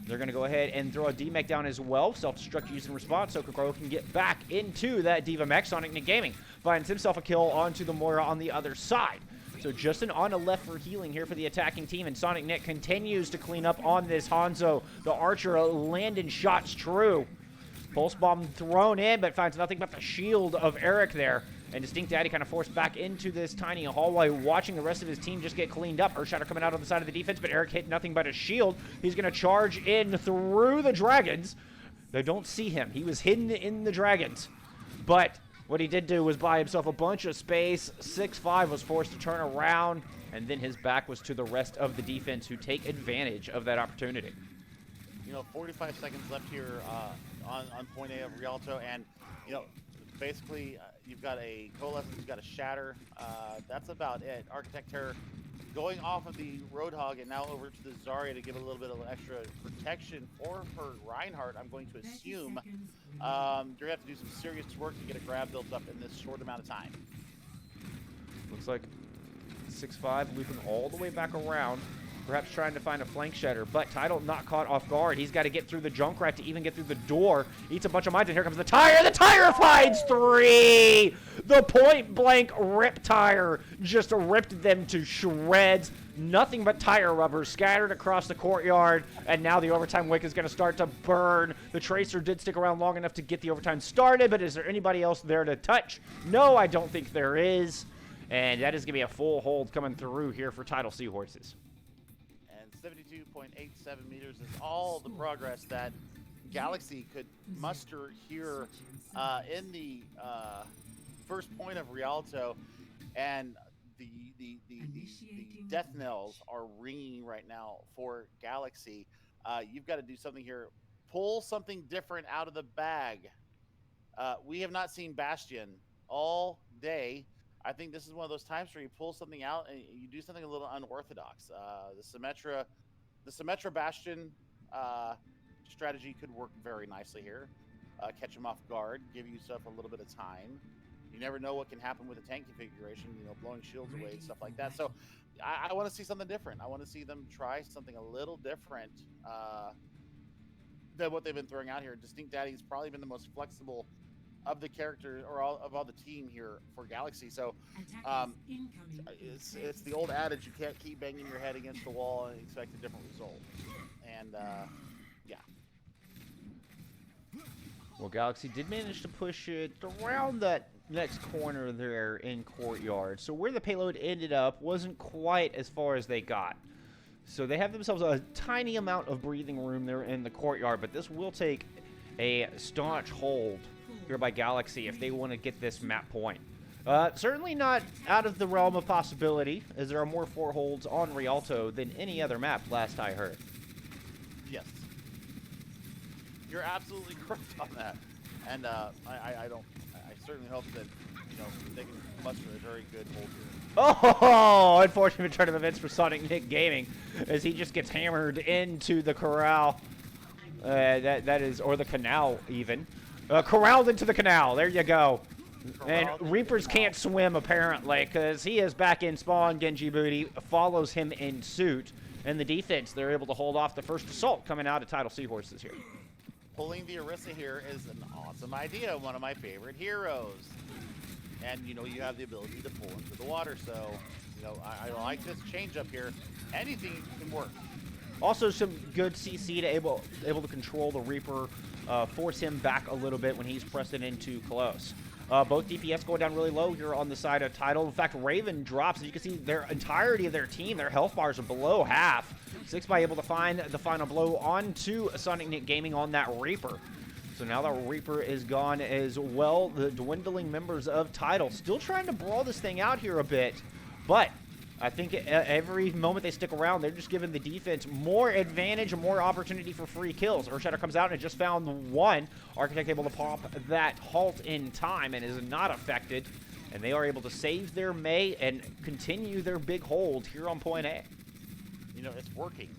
They're going to go ahead and throw a D-Mech down as well. Self-destruct used in response, so Kokoro can get back into that D.Va Mech. Sonic Nick Gaming finds himself a kill onto the Moira on the other side. So Justin on a left for healing here for the attacking team, and Sonic Nick continues to clean up on this Hanzo. The Archer landing shots true. Pulse Bomb thrown in, but finds nothing but the shield of Eric there. And Distinct Daddy kind of forced back into this tiny hallway, watching the rest of his team just get cleaned up. Earthshatter coming out on the side of the defense, but Eric hit nothing but a shield. He's going to charge in through the Dragons. They don't see him. He was hidden in the Dragons. But what he did do was buy himself a bunch of space. 6'5" was forced to turn around, and then his back was to the rest of the defense, who take advantage of that opportunity. You know, 45 seconds left here on point A of Rialto, and, you know, basically you've got a Coalescence, you've got a Shatter. That's about it. Architect Terror going off of the Roadhog and now over to the Zarya to give a little bit of extra protection for her Reinhardt. I'm going to assume you're going to have to do some serious work to get a grab built up in this short amount of time. Looks like 6'5", looping all the way back around, perhaps trying to find a flank shatter, but Tidal not caught off guard. He's got to get through the Junkrat to even get through the door. Eats a bunch of mines, and here comes the tire. The tire finds 3! The point-blank rip tire just ripped them to shreds. Nothing but tire rubber scattered across the courtyard, and now the overtime wick is going to start to burn. The Tracer did stick around long enough to get the overtime started, but is there anybody else there to touch? No, I don't think there is. And that is going to be a full hold coming through here for Tidal Seahorses. 72.87 meters is all the progress that Galaxy could muster here in the first point of Rialto, and the death knells are ringing right now for Galaxy. You've got to do something here. Pull something different out of the bag. We have not seen Bastion all day. I think this is one of those times where you pull something out and you do something a little unorthodox. The Symmetra Bastion strategy could work very nicely here. Catch him off guard, give yourself a little bit of time. You never know what can happen with a tank configuration, you know, blowing shields away and stuff like that. So I want to see something different. I want to see them try something a little different than what they've been throwing out here. Distinct Daddy's probably been the most flexible of the characters, or of all the team here for Galaxy. So it's the old adage, you can't keep banging your head against the wall and expect a different result. And yeah. Well, Galaxy did manage to push it around that next corner there in courtyard. So where the payload ended up wasn't quite as far as they got. So they have themselves a tiny amount of breathing room there in the courtyard, but this will take a staunch hold here by Galaxy if they want to get this map point. Certainly not out of the realm of possibility, as there are more 4 holds on Rialto than any other map, last I heard. Yes. You're absolutely correct on that. And I certainly hope that, they can muster a very good hold here. Oh, unfortunate turn of events for Sonic Nick Gaming, as he just gets hammered into the corral. That is, or the canal even. Corralled into the canal. There you go. And Reapers can't swim, apparently, because he is back in spawn. Genji Booty follows him in suit. And the defense, they're able to hold off the first assault coming out of Tidal Seahorses here. Pulling the Orisa here is an awesome idea. One of my favorite heroes. And, you have the ability to pull into the water. So, I like this change up here. Anything can work. Also, some good CC to able to control the Reaper, force him back a little bit when he's pressing in too close. Both DPS going down really low here on the side of Tidal. In fact, Raven drops, and you can see their entirety of their team, their health bars are below half. 6by able to find the final blow onto Sonic Nick Gaming on that Reaper. So now that Reaper is gone as well, the dwindling members of Tidal still trying to brawl this thing out here a bit, but I think every moment they stick around, they're just giving the defense more advantage and more opportunity for free kills. Earthshatter comes out and just found one. Architect able to pop that halt in time and is not affected. And they are able to save their May and continue their big hold here on point A. It's working.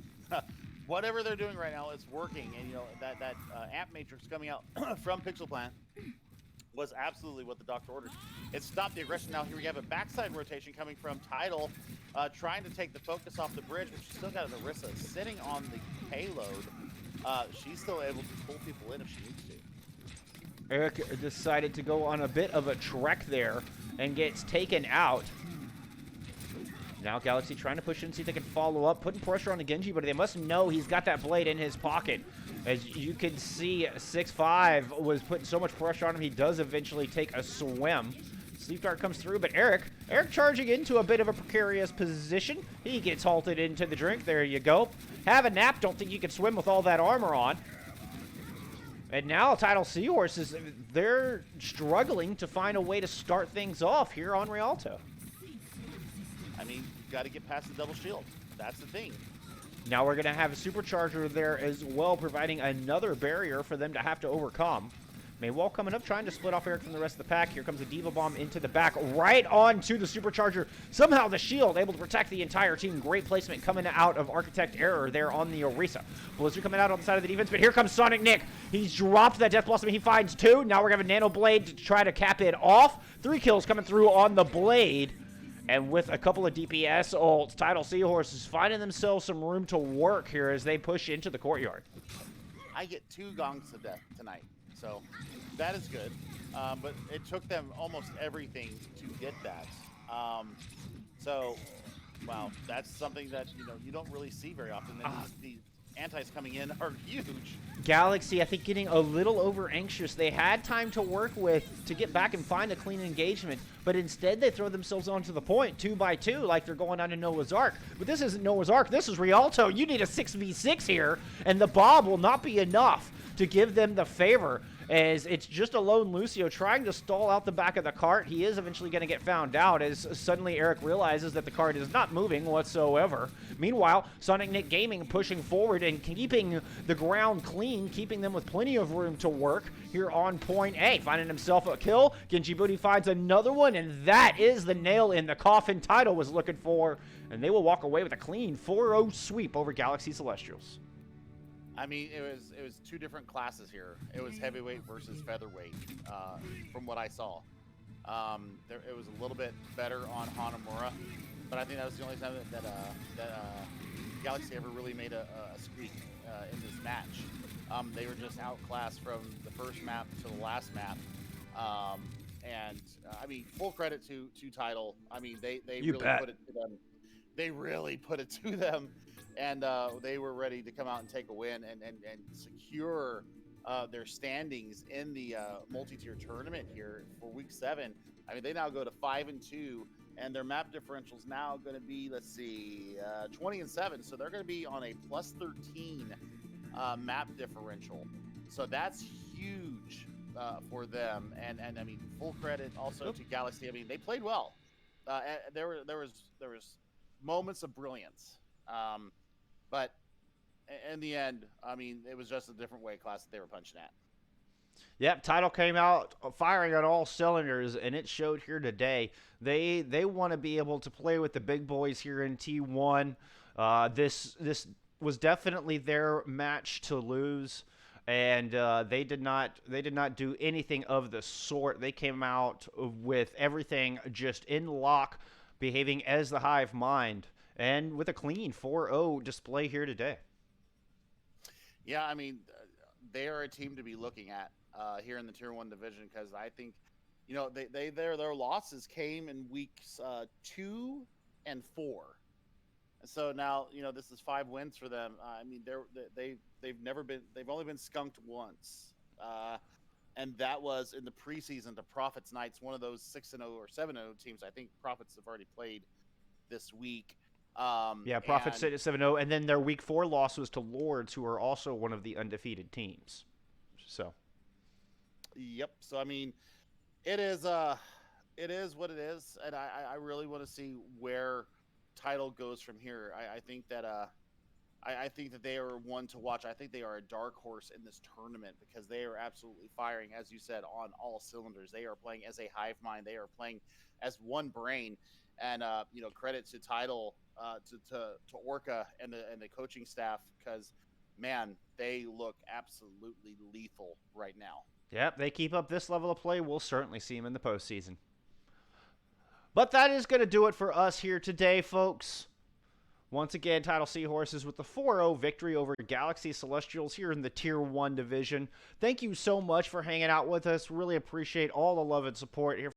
Whatever they're doing right now, it's working. And, that amp matrix coming out from Pixel Plant was absolutely what the doctor ordered. It stopped the aggression. Now here we have a backside rotation coming from Tidal, trying to take the focus off the bridge, but she's still got Orisa sitting on the payload. She's still able to pull people in if she needs to. Eric decided to go on a bit of a trek there and gets taken out. Now Galaxy trying to push in, see if they can follow up, putting pressure on the Genji, but they must know he's got that blade in his pocket. As you can see, 6'5" was putting so much pressure on him, he does eventually take a swim. Sleep Dart comes through, but Eric charging into a bit of a precarious position. He gets halted into the drink. There you go. Have a nap. Don't think you can swim with all that armor on. And now Tidal Seahorses, they're struggling to find a way to start things off here on Rialto. I mean, you've got to get past the double shield. That's the thing. Now we're going to have a supercharger there as well, providing another barrier for them to have to overcome. Maywall coming up, trying to split off Eric from the rest of the pack. Here comes a Diva Bomb into the back, right onto the supercharger. Somehow the shield able to protect the entire team. Great placement coming out of Architect Error there on the Orisa. Blizzard coming out on the side of the defense, but here comes Sonic Nick. He's dropped that Death Blossom. He finds 2. Now we're going to have a Nano Blade to try to cap it off. 3 kills coming through on the Blade. And with a couple of DPS ults, Tidal Seahorses finding themselves some room to work here as they push into the courtyard. I get 2 gongs of death tonight, so that is good. But it took them almost everything to get that. So, wow, that's something that you don't really see very often. And these antis coming in are huge. Galaxy, I think, getting a little over anxious. They had time to work with to get back and find a clean engagement, but instead they throw themselves onto the point 2 by 2 like they're going on to Noah's Ark. But this isn't Noah's Ark. This is Rialto. You need a 6v6 here, and the Bob will not be enough to give them the favor, as it's just a lone Lucio trying to stall out the back of the cart. He is eventually going to get found out as suddenly Eric realizes that the cart is not moving whatsoever. Meanwhile, Sonic Nick Gaming pushing forward and keeping the ground clean, keeping them with plenty of room to work here on point A. Finding himself a kill. Genji Booty finds another one, and that is the nail in the coffin Tidal was looking for. And they will walk away with a clean 4-0 sweep over Galaxy Celestials. I mean, it was 2 different classes here. It was heavyweight versus featherweight, from what I saw. It was a little bit better on Hanamura, but I think that was the only time that Galaxy ever really made a squeak in this match. They were just outclassed from the first map to the last map. I mean, full credit to Tidal. I mean, they really put it to them. They really put it to them. And they were ready to come out and take a win and secure their standings in the multi-tier tournament here for week 7. I mean, they now go to 5-2, and their map differential's now going to be, let's see, 20-7. So they're going to be on a plus 13 map differential. So that's huge for them. And I mean, full credit also to Galaxy. I mean, they played well. There was moments of brilliance, but in the end, I mean, it was just a different weight class that they were punching at. Yep, Tidal came out firing on all cylinders, and it showed here today. They want to be able to play with the big boys here in T1. This was definitely their match to lose, and they did not do anything of the sort. They came out with everything just in lock, behaving as the hive mind, and with a clean 4-0 display here today. Yeah, I mean, they are a team to be looking at here in the Tier 1 division, because I think, you know, their losses came in weeks 2 and 4. And so now, you know, this is 5 wins for them. I mean, they've only been skunked once. And that was in the preseason to Profits Knights, one of those 6-0 or 7-0 teams. I think Profits have already played this week. Yeah, Profits sit at 7-0, and then their week 4 loss was to Lords, who are also one of the undefeated teams. So, yep. So I mean, it is what it is, and I really want to see where Tidal goes from here. I think that I think that they are one to watch. I think they are a dark horse in this tournament, because they are absolutely firing, as you said, on all cylinders. They are playing as a hive mind. They are playing as one brain. And you know, credit to Tidal, to Orca and the coaching staff, because man, they look absolutely lethal right now. Yep, they keep up this level of play, we'll certainly see them in the postseason. But that is going to do it for us here today, folks. Once again, Tidal Seahorses with the 4-0 victory over Galaxy Celestials here in the Tier 1 division. Thank you so much for hanging out with us. Really appreciate all the love and support here